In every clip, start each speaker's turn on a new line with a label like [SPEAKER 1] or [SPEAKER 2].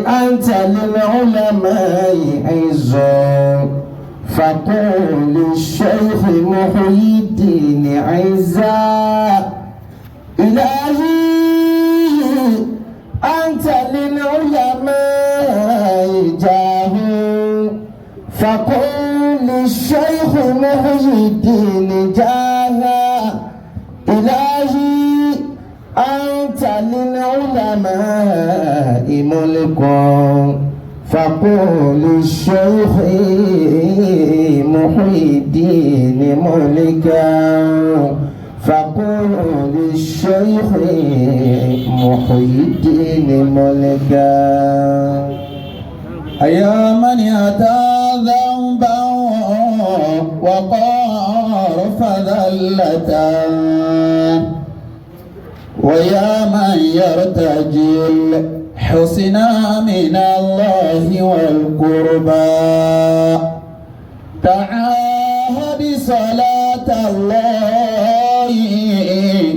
[SPEAKER 1] أنت للعلماء عز فقل للشيخ محي الدين عزا إلهي أنت للعلماء جاه فقل للشيخ محي الدين جاه إلهي أنت للعلماء ملك فقل للشيخ محي الدين ملكا فقل للشيخ محي الدين ملكا
[SPEAKER 2] أيا من أتى ذنبا وقار فذلة ويا من يرتجي الحسنى من الله والقربى تعاهد صلاة الله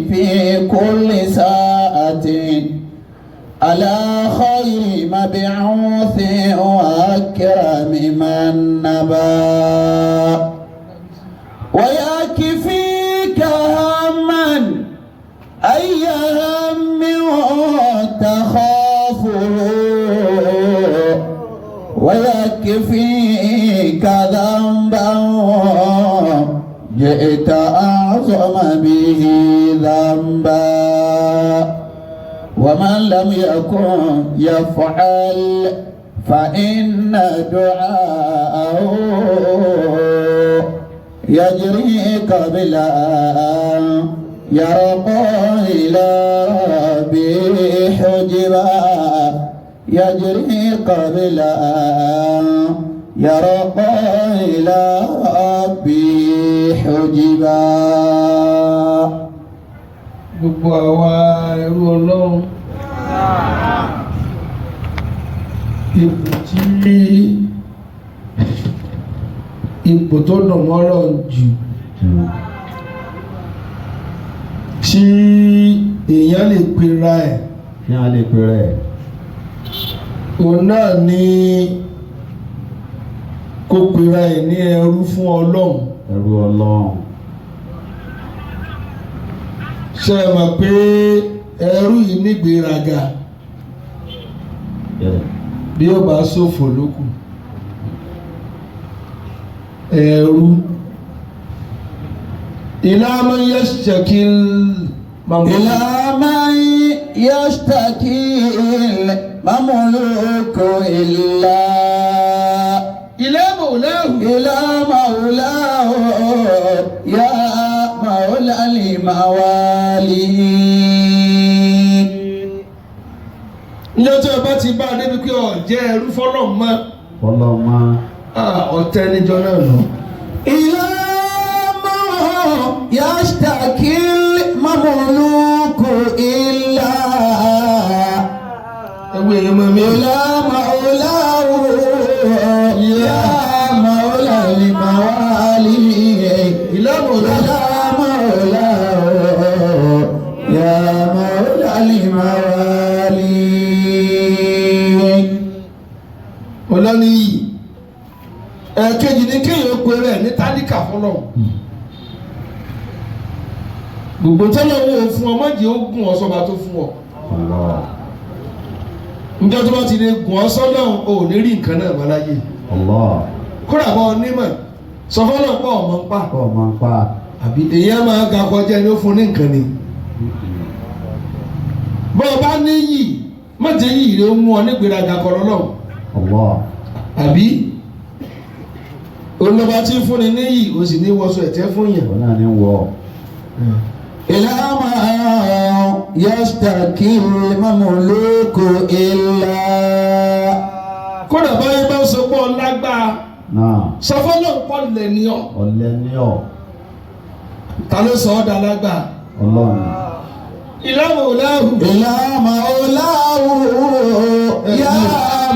[SPEAKER 2] في كل ساعة على خير مبعوث وأكرم من نبى ويكفيك هما أي هم تخافه ويكفيك ذنبا جئت أعظم به ذنبا ومن لم يكن يفعل فإن دعاءه يجري قبل أن يرقى إلى ربه حجبا يجري قبل أن يرقى إلى ربه حجبا.
[SPEAKER 3] Gbogbo àwa ẹrú Ọlọ́run ipò tó dùn mọ́ Ọlọ́run jù tí èèyàn lè pera ẹ̀ òun náà ni kó pera ẹ̀ ní ẹrú fún Ọlọ́run. Ṣé ẹ mọ̀ pé ẹrú yìí nígbéraga bí ó bá ṣòfò lókù ẹrú ila man yashtakil mamluku illa ila maulahu ya maula al-mawali. Ǹjẹ́ tí ọba ti bá a débi pé ọ jẹ́ ẹrú fọlọ́mọ ọ̀tẹ́ níjọ náà lọ.
[SPEAKER 2] Ila ma yashtakil mamluku illa ila maulahu ya maula al-mawali. Ila ya maula al-mawali.
[SPEAKER 3] Ọlọ́ni yìí ẹ̀kejì ní kéèyàn pe rẹ̀ ní tálíkà fọlọ́ gbogbo tẹ́lẹ̀ wo fún ọ mọ́jì ó gùn ọ sọ́ba tó fún ọ njẹ́ tó bá ti lè gùn ọ sọ́nà ò ní rí nǹkan náà mọ́ láyé kódà bọ́ onímọ̀ sọ fọ́nà pọ̀ ọmọ ń pa àbí èyí máa ga kọjá ẹni ó fún ní nǹkan ni bọ́ ọ bá níyì mọ̀jẹ̀ yìí rẹ̀ ó mú ọ nígbèrágà kọ́ lọ́lọ́ àbí olùbá tí ń fúnni níyì o sì ní wọṣọ ẹ̀tẹ́ fún yàn.
[SPEAKER 2] Ọ̀nà ni wọ̀. Ila ma yashtakil mamluku illa.
[SPEAKER 3] Kódà báyìí bá ń sọ pé ọlágbára. Sọfọ́nà ń pọ̀ lẹ́ni ọ̀.
[SPEAKER 2] Ọ̀lẹ́ni ọ̀.
[SPEAKER 3] Ta ló sọ ọ́ dà lágbára?
[SPEAKER 2] Ọlọ́run.
[SPEAKER 3] Ila maulahu.
[SPEAKER 2] Ila maulahu ya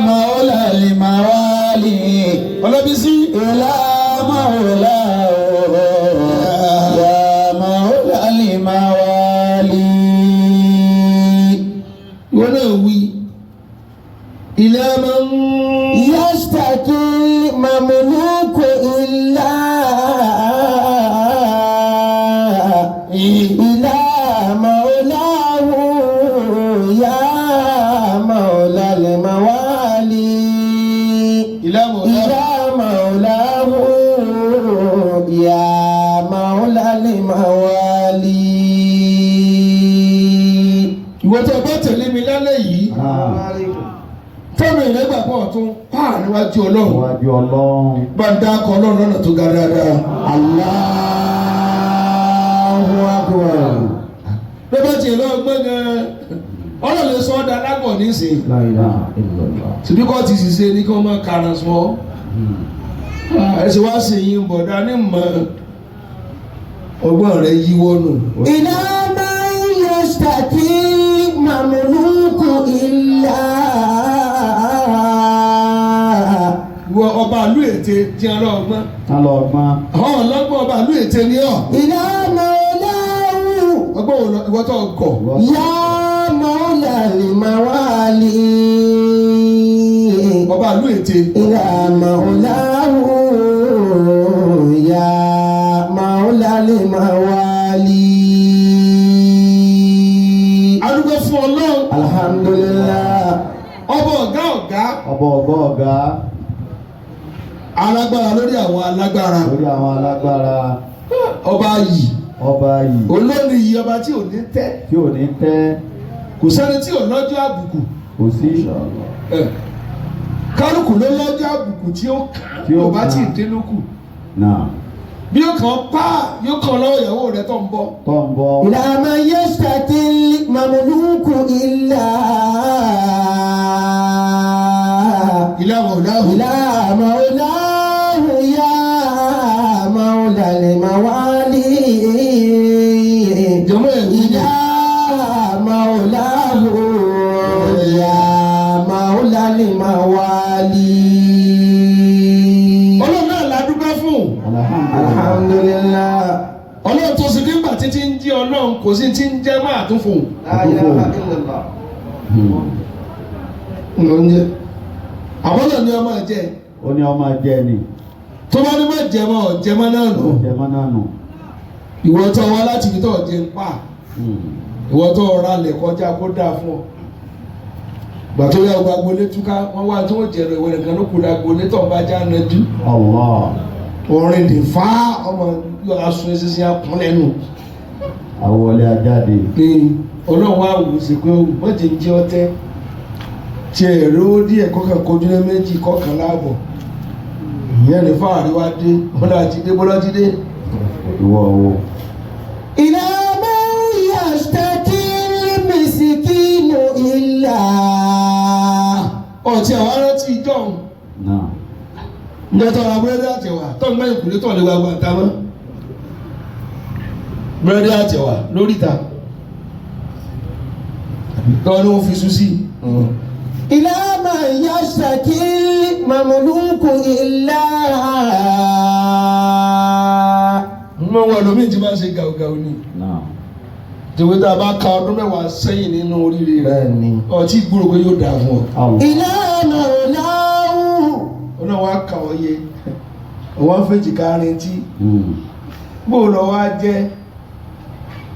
[SPEAKER 2] maula al-mawali.
[SPEAKER 3] Ọlọ́bísí.
[SPEAKER 2] Ila maulahu ya maula al-mawali.
[SPEAKER 3] Wọ́n náà wí إلى من
[SPEAKER 1] يشتكي المملوك إلا إلى مولاه يا مولى الموالي
[SPEAKER 3] إلى
[SPEAKER 1] مولاه يا مولى الموالي.
[SPEAKER 3] ìwọ tó bá tẹ̀lé mi lálẹ́ yìí fẹ́mi ìrẹ́gbàgbọ́ ọ̀tún pàà níwájú ọlọ́run bá ń dákọ̀ ọlọ́run lọ́nà tó ga dáadáa.
[SPEAKER 1] Allahu Akbar.
[SPEAKER 3] bí bá tiẹ̀ lọ́wọ́ gbọ́n gan-an ọlọ́run lè sọ ọ́ da lágbọ̀ nísìnyí.
[SPEAKER 1] La ilaha illallah.
[SPEAKER 3] tìbí kọ́ ti ṣiṣẹ́ ní kí wọ́n máa kàrà sọ ẹsẹ̀ wá sí yín bọ̀dá ní mọ̀ ọgbọ́n rẹ̀ yíwọ́ nù.
[SPEAKER 1] إلى من يشتكي مملوك إلا
[SPEAKER 3] ìwọ ọba ìlú ète tí a lọ ọgbọ́n.
[SPEAKER 2] ọlọ́gbọ́n.
[SPEAKER 3] àwọn ọlọ́gbọ́n ọba ìlú ète ni ọ́.
[SPEAKER 1] إلى مولاه
[SPEAKER 3] ọgbọ́n wo ìwọ tó kọ̀.
[SPEAKER 1] يا مولى الموالي
[SPEAKER 3] ọba ìlú ète.
[SPEAKER 1] إلى مولاه يا مولى الموالي.
[SPEAKER 3] adúgbò fún ọlọ́run.
[SPEAKER 1] Alhamdulillah.
[SPEAKER 3] ọba ọ̀gá ọ̀gá.
[SPEAKER 2] ọ̀gá.
[SPEAKER 3] alágbára lórí àwọn alágbára. ọba yìí. olórí yìí ọba tí ò ní tẹ́. kò sẹ́ni tí ò lọ́jọ́ àbùkù.
[SPEAKER 2] kò sí.
[SPEAKER 3] kálukú ló lọ́jọ́ àbùkù tí ó kàn ló bá tí ì dé lókù. bí ó kàn pa yóò kàn lọ́wọ́ ìyàwó rẹ̀ tó ń bọ̀.
[SPEAKER 1] إلى من يشتكي المملوك إلا
[SPEAKER 3] إلى مولاه
[SPEAKER 1] يا مولى الموالي إلى مولاه يا مولى الموالي.
[SPEAKER 3] ọlọ́run náà la dúpẹ́ fún.
[SPEAKER 1] Alhamdulillah.
[SPEAKER 3] ọlọ́run tó sì nígbà títí ń jẹ́ ọlọ́run kò sí ti ń jẹ́ máa tún fún un. oúnjẹ àbọ̀lọ̀ ni ọmọ jẹ.
[SPEAKER 2] ó ní ọmọ jẹ ni.
[SPEAKER 3] tó bá ní má jẹmọ ọ̀jẹmọ náà nù. ìwọ tó wá láti ibi tó ọ̀jẹ̀ ń pa. ìwọ tó ra lẹ̀ kọjá kó dáa fún ọ. gbà tó yà ọgbà gbolé túká wọn wá tó jẹrọ ìwé nìkan ló kú la gbolé tó ń bá já nàjú. orin lè fa ọmọ yọ aṣọ ẹsẹsẹ akún lẹ́nu.
[SPEAKER 2] àwọlé ajáde.
[SPEAKER 3] ọlọ́run wa wò sí pé mọ̀jẹ̀ ń jẹ́ ọtẹ́ tí ẹ̀rọ díẹ̀ kọ́kàn kojúlé méjì kọ́kàn láàbọ̀ ìyẹn ní fáàrí wá dé bọ́lá ti dé.
[SPEAKER 2] ìwọ owó.
[SPEAKER 1] إلى من يشتكي المسكين إلا.
[SPEAKER 3] ọtí àwọn arántí ìjọhún. ǹjẹ́ tó ra búrẹ́dì àtẹ̀wà tó ń gbẹ́yìn kùlé tó lè wá gbàǹtà mọ́. búrẹ́dì àtẹ̀wà lórí ìta tọ́ ni wọ́n fi sùn sí.
[SPEAKER 1] إلى من يشتكي المملوك إلا.
[SPEAKER 3] mo wọ lómi tí máa ń ṣe gàùgàù ni. tòwé tá a bá ka ọdún mẹ́wàá sẹ́yìn nínú oríire rẹ̀ ọtí gbúrò pé yóò dáa fún ọ.
[SPEAKER 1] إلى مولاه.
[SPEAKER 3] ọ̀nà wa kà ọ́ yẹ ọwọ́ fèjì kárin tí bó lọ wá jẹ́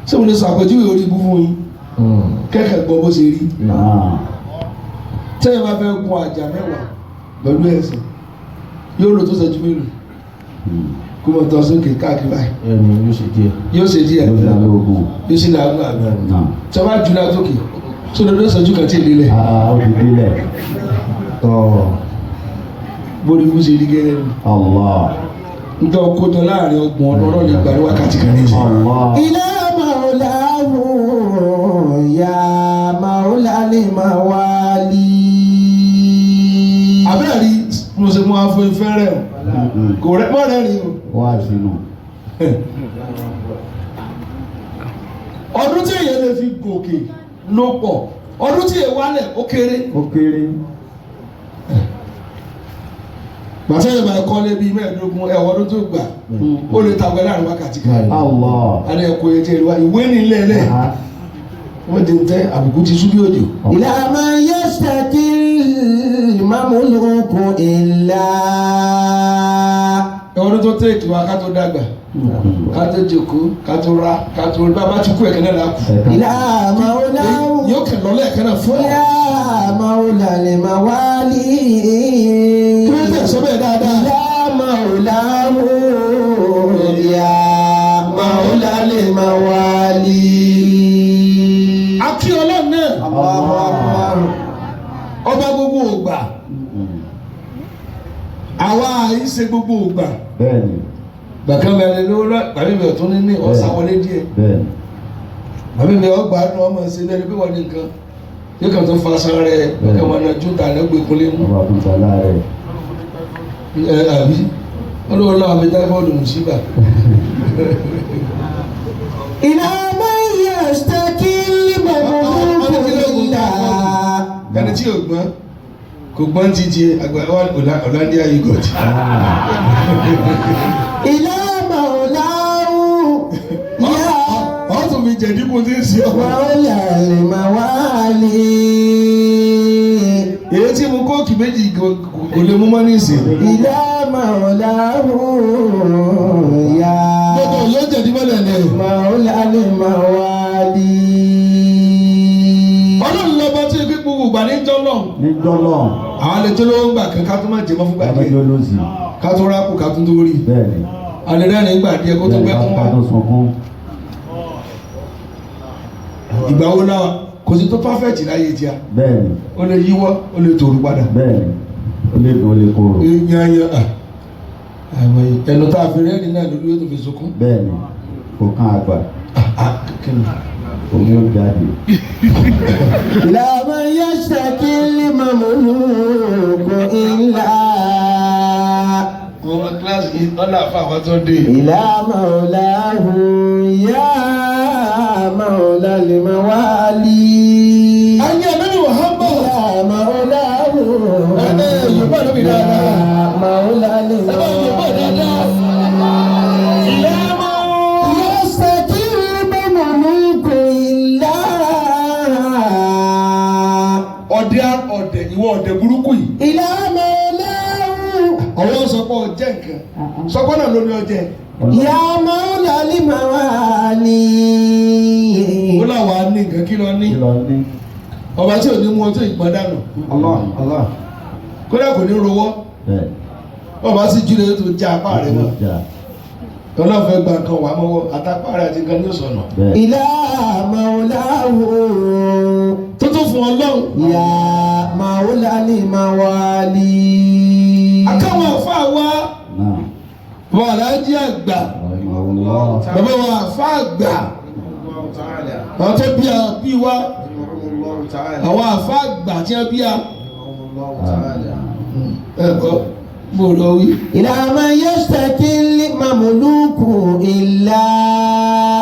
[SPEAKER 3] ṣé mo lè ṣàpèjúwe orí ibú fún yín kẹ́kẹ́ gbọ́ bó ṣe rí. tẹ́yìn bá fẹ́ gun àjà mẹ́wàá pẹ̀lú ẹ̀sìn yóò lò tó ṣẹ́jú mélòó kó mọ̀ tọ́ sókè káàkiri báyìí. yóò ṣe díẹ̀ yóò sì làágùn àgbà tí wọ́n bá jù náà sókè sódò ló ṣẹ́jú kan tí ì lélẹ̀. bóri bó ṣe rí gẹ́gẹ́ ni. nítorí ọkọ̀tọ̀ láàrin ọgbọ̀n ọlọ́rọ̀ lè gbà ní wákàtí kan ní ìsìn.
[SPEAKER 1] إلى مولاه يا مولى الموالي.
[SPEAKER 3] abẹ́rẹ́ rí mo ṣe mú afọ ìfẹ́ rẹ̀ kò rẹ́ mọ́ rẹ́ rí o.
[SPEAKER 2] wá sínú.
[SPEAKER 3] ọdún tí èèyàn lè fi gòkè ló pọ̀ ọdún tí èèyàn wálẹ̀ ó kéré. gbàtẹ́ ìgbà ẹ̀kọ́ lé bíi mẹ́ẹ̀ẹ́dógún ẹ̀wọ́n ọdún tó gbà ó lè tàgbẹ́ láàrin wákàtí kan. adé ẹ̀kọ́ yẹn jẹ́ ìwà ìwé nílẹ̀ lẹ̀ wọ́n ti ń tẹ́ àbùkù ti sú bí òjò.
[SPEAKER 1] إلى من يشتكي
[SPEAKER 3] fake wa ká tó dàgbà ká tó jókòó ká tó ra ká tó bàbá ti kú ẹ̀kẹ́ náà la kù.
[SPEAKER 1] Ìlà Mawlahu.
[SPEAKER 3] Yóò kẹ̀ lọ́lẹ̀ ẹ̀kẹ́ náà fún ọ.
[SPEAKER 1] Ya Mawla al-Mawali.
[SPEAKER 3] Kí ló tẹ̀ sọ bẹ́ẹ̀ dáadáa?
[SPEAKER 1] Ìlà Mawlahu. Ya Mawla al-Mawali.
[SPEAKER 3] Akí ọlọ́run náà.
[SPEAKER 1] Allahu Akbar.
[SPEAKER 3] Ọba gbogbo ògbà. Àwa àìsè gbogbo ògbà.
[SPEAKER 2] Bẹ́ẹ̀ni.
[SPEAKER 3] Gbàkan bẹ̀rẹ̀ lówó lọ, bàbí mi ò tún ní ọ̀sán wọlé díẹ̀.
[SPEAKER 2] Bẹ́ẹ̀ni.
[SPEAKER 3] Bàbí mi ọgbà nù ọmọ ṣe lẹ́nu pé wọ́n ní nǹkan. Yóò kàn tó fa aṣọ rẹ̀ kí wọ́n náà jútà lẹ́gbẹ̀ẹ́ kúnlé mú.
[SPEAKER 2] Ọba fún sàlá rẹ̀.
[SPEAKER 3] Àbí wọ́n lọ́wọ́ lọ́wọ́ àbí táífọ́ọ̀dù mùsíbà.
[SPEAKER 1] Ila man yastakil mamlukullah.
[SPEAKER 3] Ẹni tí ò gbọ́n kò gbọ́n títí àgbà Ọ̀làndíà yìí gọ̀tì.
[SPEAKER 1] Ila Mawlahu. Ya
[SPEAKER 3] Ọ́ tún fi jẹ̀dí kún tí ń sí ọmọ.
[SPEAKER 1] Mawla al-Mawali.
[SPEAKER 3] Èyí tí mo kóòkì méjì kò lè mú mọ́ ní ìsìn.
[SPEAKER 1] Ila Mawlahu. Ya
[SPEAKER 3] Gbogbo yóò jẹ̀dí mọ́lẹ̀ ní ẹ̀.
[SPEAKER 1] Mawla al-Mawali.
[SPEAKER 3] Ọlọ́run lọ́ba tí ebi gbogbo ìgbà ní jọ́lọ̀.
[SPEAKER 2] Ní jọ́lọ̀.
[SPEAKER 3] Àwọn àlejò ló ń gbà kan ká tó má jẹ mọ́ fúngbà díẹ̀.
[SPEAKER 2] Abẹ́jọ́ ló sì.
[SPEAKER 3] Ká tó rákù ká tó rí.
[SPEAKER 2] Bẹ́ẹ̀ni.
[SPEAKER 3] Àlẹ́ rẹ̀ nígbà díẹ̀ kó tó gbẹ́ fún wa.
[SPEAKER 2] Ká tó sunkún.
[SPEAKER 3] Ìgbà wo náà kò sí tó perfect láyé tíá.
[SPEAKER 2] Bẹ́ẹ̀ni.
[SPEAKER 3] Ó lè yíwọ́, ó lè tòrò padà.
[SPEAKER 2] Bẹ́ẹ̀ni. Ó lè dùn ó lè korò.
[SPEAKER 3] Yanyan àwọn ẹnu tá a fi rẹ́rìn náà lórí yóò tó fi sunkún.
[SPEAKER 2] Bẹ́ẹ̀ni. Kò kán àgbà. Omi ó jáde.
[SPEAKER 1] Ila man yastakil mamlukullah.
[SPEAKER 3] Ọmọ kíláàsì yìí ọ̀là fún àwọn tó dé.
[SPEAKER 1] Ila Mawlahu. Ya Mawla al-Mawali.
[SPEAKER 3] Ayé Ànábì Muhammad.
[SPEAKER 1] Ya Mawlahu.
[SPEAKER 3] Yorùbá ló bí dáadáa.
[SPEAKER 1] Ya Mawla
[SPEAKER 3] Yorùbá dáadáa.
[SPEAKER 1] al-Mawali. Yastakil mamlukullah.
[SPEAKER 3] Ọ̀dẹ̀ ìwọ ọ̀dẹ̀ burúkú yìí.
[SPEAKER 1] Ila Mawlahu.
[SPEAKER 3] Ọwọ́ sọ pé ọjẹ́ nǹkan. Sọpọ́ náà ló ní ọjẹ́.
[SPEAKER 1] Ya Mawla al-Mawali.
[SPEAKER 3] Ó láwa ní nǹkan kí lọ ní.
[SPEAKER 2] Kí lọ ní?
[SPEAKER 3] Ọba tí ò ní mú ọtí ìgbọ́n dànù.
[SPEAKER 2] Allah.
[SPEAKER 3] Kódà kò ní rowọ́.
[SPEAKER 2] Bẹ́ẹ̀.
[SPEAKER 3] Ọba sì jùlọ tó já apá rẹ̀ mọ́.
[SPEAKER 2] Jà.
[SPEAKER 3] Ọlọ́fẹ́ gba nǹkan wà mọ́wọ́ àtàpá rẹ̀ àti nǹkan ní òsànà.
[SPEAKER 2] Bẹ́ẹ̀.
[SPEAKER 1] Ila Mawlahu.
[SPEAKER 3] Tó tó fún Ọlọ́run.
[SPEAKER 1] Ya Mawla al-Mawali.
[SPEAKER 3] Akáwọn àfa wa
[SPEAKER 2] Náà.
[SPEAKER 3] wà lájí àgbà.
[SPEAKER 2] Allah.
[SPEAKER 3] Bàbá wa àfa àgbà. Àwọn tó bí wa. Àwọn àfa àgbà tí wọ́n bí a. Ẹ̀kọ́ mo lọ wí.
[SPEAKER 1] Ila man yastakil mamlukullah.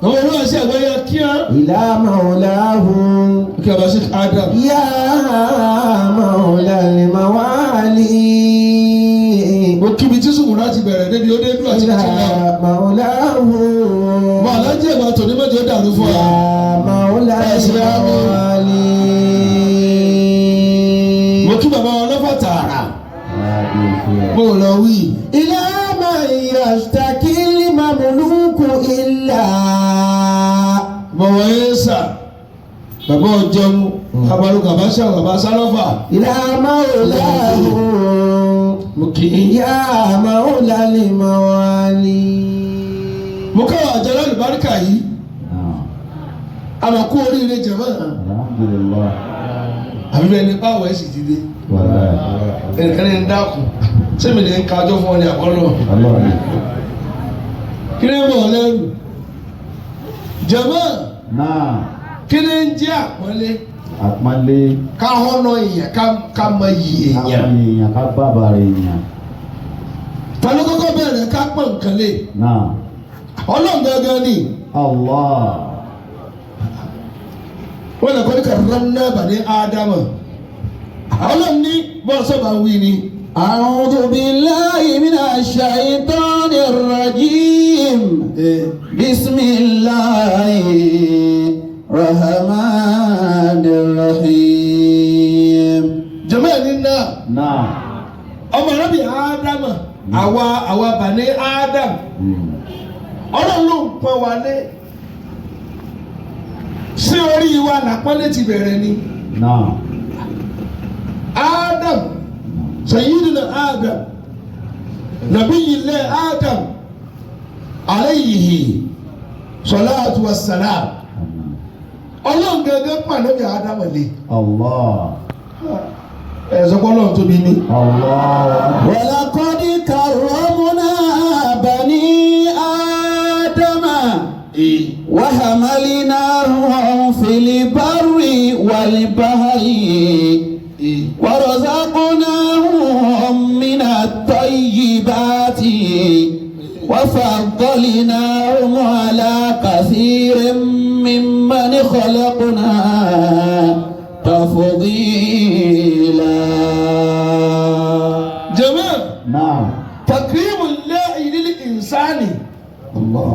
[SPEAKER 3] Àwọn olóyè sí àgbáyé kí á.
[SPEAKER 1] Ila Mawlahu.
[SPEAKER 3] Kí a bá sí Adam.
[SPEAKER 1] Ya Mawla al-Mawali.
[SPEAKER 3] Mo kíbi tí sùnmùrà ti bẹ̀rẹ̀ débi ó dé dúró àti
[SPEAKER 1] Ila
[SPEAKER 3] láti lọ.
[SPEAKER 1] Mawlahu.
[SPEAKER 3] Mo àlájì ẹ̀gbà tòní mẹ́jọ dàrú fún wa.
[SPEAKER 1] Ya Mawla al-Mawali.
[SPEAKER 3] Mo kí bàbá wọn lọ́fà tààrà.
[SPEAKER 2] Adéṣe.
[SPEAKER 3] Mo lọ wí.
[SPEAKER 1] Ila man yastakil mamlukullah.
[SPEAKER 3] Bọ̀wọ̀ Ẹ́sà. Bàbá ọjọ́mu. Abalu Gàbáṣà bàbá Sálọ́fà.
[SPEAKER 1] Ila Mawlahu.
[SPEAKER 3] Mo kì í.
[SPEAKER 1] Ya Mawla al-Mawali.
[SPEAKER 3] Mo káwọ́ àjọyọ̀ àlùbáríkà yìí.
[SPEAKER 2] Náà.
[SPEAKER 3] Àmọ́ kú oríire jẹ̀mọ́.
[SPEAKER 2] Alhamdulillah.
[SPEAKER 3] Àbí bẹ́ẹ̀ ni báwo ẹ̀ sì ti dé.
[SPEAKER 2] Wallahi.
[SPEAKER 3] Ẹnìkan ní ń dákun. Sẹ́mi ní ń kájọ́ fún ọ ní àkọ́lọ́.
[SPEAKER 2] Allah.
[SPEAKER 3] Kí ni mọ̀ ọ́ lẹ́rù? Jẹ̀mọ́.
[SPEAKER 2] Náà.
[SPEAKER 3] Kí ni ń jẹ́ àpọ́nlé?
[SPEAKER 2] Àpọ́nlé.
[SPEAKER 3] Ká họ́nà èèyàn ká mọ iyì
[SPEAKER 2] Ká
[SPEAKER 3] èèyàn.
[SPEAKER 2] mọ èèyàn ká bàbàrà èèyàn.
[SPEAKER 3] Ta ló kọ́kọ́ bẹ̀rẹ̀ ká pọ̀ nǹkan lé?
[SPEAKER 2] Náà.
[SPEAKER 3] Ọlọ́run gangan ni.
[SPEAKER 2] Allah.
[SPEAKER 3] Wọ́n lè kọ́ ní karramna bani Ádámà. Ọlọ́run ní bọ́ọ̀ sọ́ba wí ni.
[SPEAKER 1] A'udhu billahi minash shaitanir rajim. Bismillahirrahmanirrahim.
[SPEAKER 3] Jẹ́mọ́ ẹ̀ ní náà.
[SPEAKER 2] Náà.
[SPEAKER 3] Ọmọ arábì Ádámà àwa bani Adam ọlọ́run ló ń pọ́n wa lé sí orí wa làpọ́nlé ti bẹ̀rẹ̀ ni Adam sayyidina Adam nabiyillah Adam alayhi salatu wassalam ọlọ́run gẹ́gẹ́ pàdé bí Adam lé ẹ̀sọ́pọ̀ ọlọ́run tóbi ní
[SPEAKER 1] walaqad karramna bani Adama wa hamalnahum fil barri wal bahri wa razaqnahum minat tayyibati wa faddalnahum ala kathirin mimman khalaqna tafdila.
[SPEAKER 3] Jama
[SPEAKER 2] Naam.
[SPEAKER 3] takrimul lahi lil insani.
[SPEAKER 2] Allah.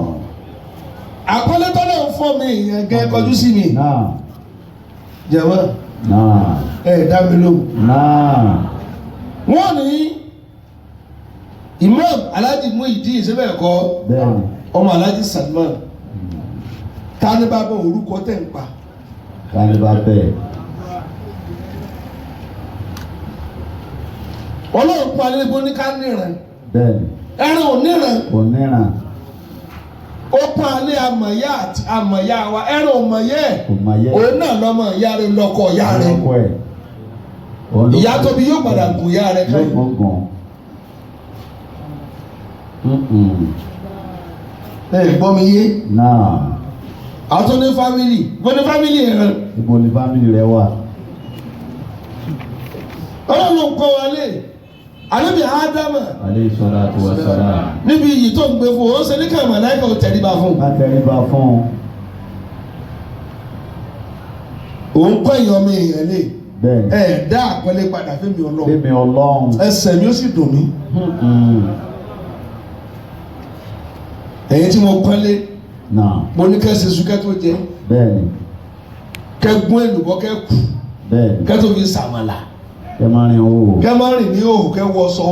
[SPEAKER 3] Àkọlé tọ́lọ̀ ń fọ́ mi èèyàn gẹ́ kọjú sí mi.
[SPEAKER 2] Naam.
[SPEAKER 3] Jama
[SPEAKER 2] Naam.
[SPEAKER 3] dá mi lóhùn.
[SPEAKER 2] Naam.
[SPEAKER 3] Wọ́n ní Imam Alhaji Muhyiddin ìṣẹ́bẹ̀ ẹ̀kọ́
[SPEAKER 2] Bẹ́ẹ̀ni.
[SPEAKER 3] ọmọ Alhaji Salman tani bá bọ̀ orúkọ tẹ̀ ń pa.
[SPEAKER 2] Tani bá bẹ́ẹ̀.
[SPEAKER 3] Ọlọ́run pa alẹ́ ní ká níran
[SPEAKER 2] Bẹ́ẹ̀ni.
[SPEAKER 3] ẹran ò níran
[SPEAKER 2] Kò níran.
[SPEAKER 3] ó pa alẹ́ amọ̀yá àti amọ̀yá wa ẹran ò mọ̀yẹ́
[SPEAKER 2] Kò máa yẹ.
[SPEAKER 3] òun náà lọ́mọ ìyá rẹ̀ lọ́kọ̀ ìyá rẹ̀
[SPEAKER 2] Ọkọ ẹ̀.
[SPEAKER 3] ìyá tóbi yóò padà gùn ìyá rẹ̀
[SPEAKER 2] Yóò
[SPEAKER 3] káyọ̀.
[SPEAKER 2] gbọ̀ngàn.
[SPEAKER 3] Gbọ́ mi yé
[SPEAKER 2] Náà.
[SPEAKER 3] àwọn tó ní fámìlì ẹran
[SPEAKER 2] Ibo ni fámìlì rẹ wà?
[SPEAKER 3] Ọlọ́run kọ́ wa lé àlébi Ádámà
[SPEAKER 2] Alayhi salatu wa salam.
[SPEAKER 3] níbi iyì tó ń gbé fún ó ṣe ní ká màláíkà ó tẹríba fún
[SPEAKER 2] Má tẹríba fún un.
[SPEAKER 3] òun kọ́ èèyàn ọmọ èèyàn lé
[SPEAKER 2] Bẹ́ẹ̀ni.
[SPEAKER 3] dá àpẹẹlẹ padà fẹ́mi Ọlọ́run
[SPEAKER 2] Fẹ́mi Ọlọ́run.
[SPEAKER 3] ẹsẹ̀ mi ó sì dùn mí ẹ̀yin tí mo kọ́lé
[SPEAKER 2] Náà.
[SPEAKER 3] mo ní kẹ́sì sùkẹ́ tó jẹ
[SPEAKER 2] Bẹ́ẹ̀ni.
[SPEAKER 3] kẹ́gún èlùbọ́ kẹ́kù
[SPEAKER 2] Bẹ́ẹ̀ni.
[SPEAKER 3] kẹ́tó fi sàmàlà
[SPEAKER 2] Kẹ́ máa rìn owó.
[SPEAKER 3] kẹ́ má rìn ní òhù kẹ́ wọṣọ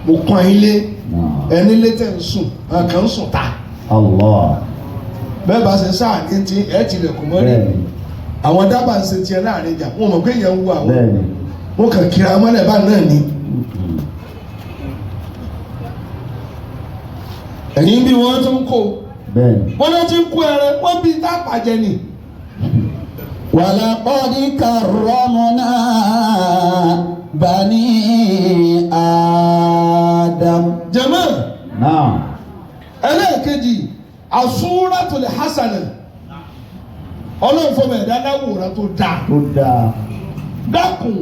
[SPEAKER 3] mo kọ́ ilé
[SPEAKER 2] Náà.
[SPEAKER 3] ẹni lé tẹ̀ ń sùn àkàn ń sùn ta
[SPEAKER 2] Allah.
[SPEAKER 3] bẹ́ẹ̀ bá ṣe sáà ní ti ẹ̀ tilẹ̀kùn mọ́lẹ̀
[SPEAKER 2] Bẹ́ẹ̀ni.
[SPEAKER 3] àwọn dábàá ń ṣe tiẹ̀ láàrin ìjà wọn mọ̀ pé èèyàn ń wo àwọn
[SPEAKER 2] Bẹ́ẹ̀ni.
[SPEAKER 3] wọn kàn kíra mọ́lẹ̀ bá náà ní. ẹ̀yìn bí wọ́n tún kó
[SPEAKER 2] Bẹ́ẹ̀ni.
[SPEAKER 3] wọ́n náà ti ń kó ẹran wọ́n bí tá pàjẹ́ ni.
[SPEAKER 1] walaqad karramna bani Adam.
[SPEAKER 3] jama
[SPEAKER 2] Náà.
[SPEAKER 3] ẹlẹ́ẹ̀kejì asúratul hasana ọlọ́run fọmọ ẹ̀dá láwòrán tó dáa
[SPEAKER 2] Ó dáa.
[SPEAKER 3] dákun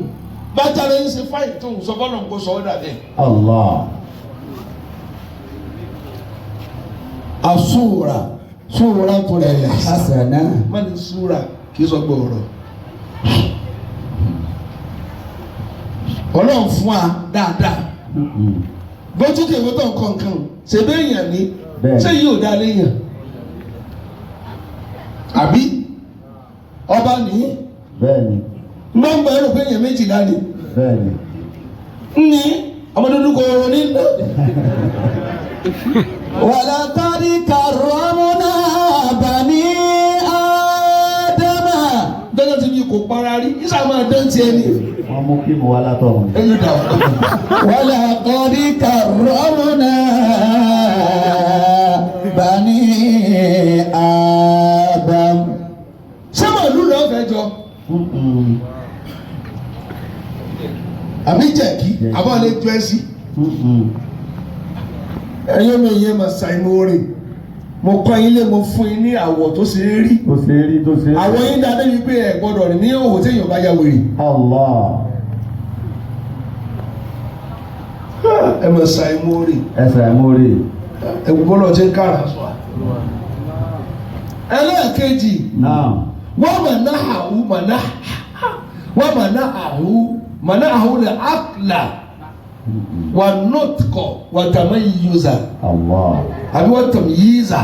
[SPEAKER 3] bájáde ń ṣe fáyì tó ń sọ bọ́lá ń kó sọ ọ́ dàbẹ́.
[SPEAKER 2] Allah.
[SPEAKER 1] Suratul hasana.
[SPEAKER 3] má ní súra kì í sọ pé ọ̀rọ̀ ọlọ́run fún wa dáadáa bójú kèwé tó nǹkan kan ṣe bẹ́ẹ̀ yàn ní
[SPEAKER 2] Bẹ́ẹ̀.
[SPEAKER 3] ṣé yóò dá léyàn àbí ọba nìyí
[SPEAKER 2] Bẹ́ẹ̀ni.
[SPEAKER 3] nọ́mbà ẹrù pé èèyàn méjìlá ni
[SPEAKER 2] Bẹ́ẹ̀ni.
[SPEAKER 3] ní ọmọdé kò rọ ní ná.
[SPEAKER 1] walaqad karramna bani Adama.
[SPEAKER 3] dọ́jọ́ ti bí kò para rí isa máa dán tiẹ̀ ni.
[SPEAKER 2] Wọ́n mú kí mo wá látọ̀run.
[SPEAKER 3] ẹ̀yìn dà wọ́n.
[SPEAKER 1] walaqad karramna bani Adam.
[SPEAKER 3] ṣé màálù lọ́ọ́ fẹ́ jọ àbí jẹ̀kí àbọ̀ lè jọ ẹ́ sí. ẹ̀yin mi yẹn máa ṣàìmọ̀ rẹ̀ mo kọ́ ilé mo fún yín ní àwọ̀ tó ṣe é rí
[SPEAKER 2] Tó ṣe é rí tó ṣe é rí.
[SPEAKER 3] àwọ̀ yín dáadé bíi pé ẹ̀ gbọ́dọ̀ rìn ní òwò téèyàn bá ya wèrè.
[SPEAKER 2] Allah.
[SPEAKER 3] ẹ máa ṣàìmọ̀ rẹ̀
[SPEAKER 2] Ẹsẹ̀ àmúrí.
[SPEAKER 3] ẹ̀ gbọ́dọ̀ ti ń kára sọ. ẹlẹ́ẹ̀kejì
[SPEAKER 2] Náà.
[SPEAKER 3] wọ́n mọ̀nà àhú lè àkìlà wà nọ́tìkọ̀ wà tàmá yíyúzà
[SPEAKER 2] Allah.
[SPEAKER 3] àbí wà tàm yíyúzà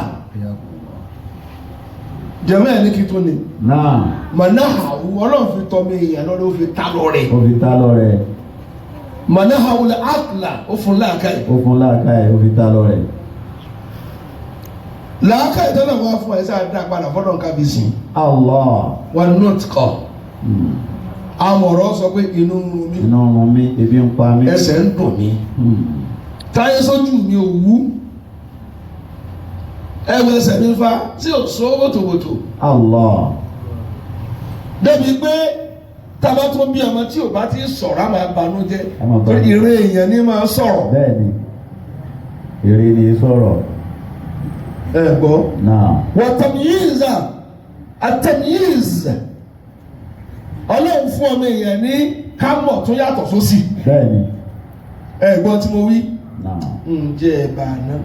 [SPEAKER 3] jẹ́mọ́ ẹ̀ ní kí tó ni
[SPEAKER 2] Náà.
[SPEAKER 3] mọ̀nà àhú ọlọ́run fi tọ́ mi èèyàn lọ́dọ̀ ó fi ta lọ rẹ̀
[SPEAKER 2] Ó fi tá lọ rẹ̀.
[SPEAKER 3] manahawul akla ó fún làákàyè.
[SPEAKER 2] ó fún làákàyè ó fi ta lọ rẹ̀.
[SPEAKER 3] làákàyè tó náà wá fún ẹ sáà dá padà fọdọ̀ kábíyèsí.
[SPEAKER 2] Allah.
[SPEAKER 3] wọn náà ti kọ. àwọn ọ̀rọ̀ sọ pé inú ń run mí.
[SPEAKER 2] inú ń run mí ebi ń pa mí.
[SPEAKER 3] ẹsẹ̀ ń dùn mí. táyé sójú mi ò wú. ẹgbẹ́ ẹsẹ̀ mi fa tí ò so wòtòwòtò.
[SPEAKER 2] Allah.
[SPEAKER 3] débi pé tábà tó bí ọmọ tí ò bá ti sọ̀rọ̀ á máa banújẹ́ torí ìrè èèyàn ní máa sọ̀rọ̀.
[SPEAKER 2] bẹ́ẹ̀ni èrè ni sọ̀rọ̀.
[SPEAKER 3] ẹ gbọ́.
[SPEAKER 2] náà.
[SPEAKER 3] wọ́n tẹ̀míyìíza àtẹ̀míyìíza ọlọ́run fún ọmọ èèyàn ní kámọ̀ tó yàtọ̀ sósì.
[SPEAKER 2] bẹ́ẹ̀ni.
[SPEAKER 3] ẹ gbọ́ tí mo wí.
[SPEAKER 2] náà.
[SPEAKER 3] ǹjẹ́ ẹ̀bà náà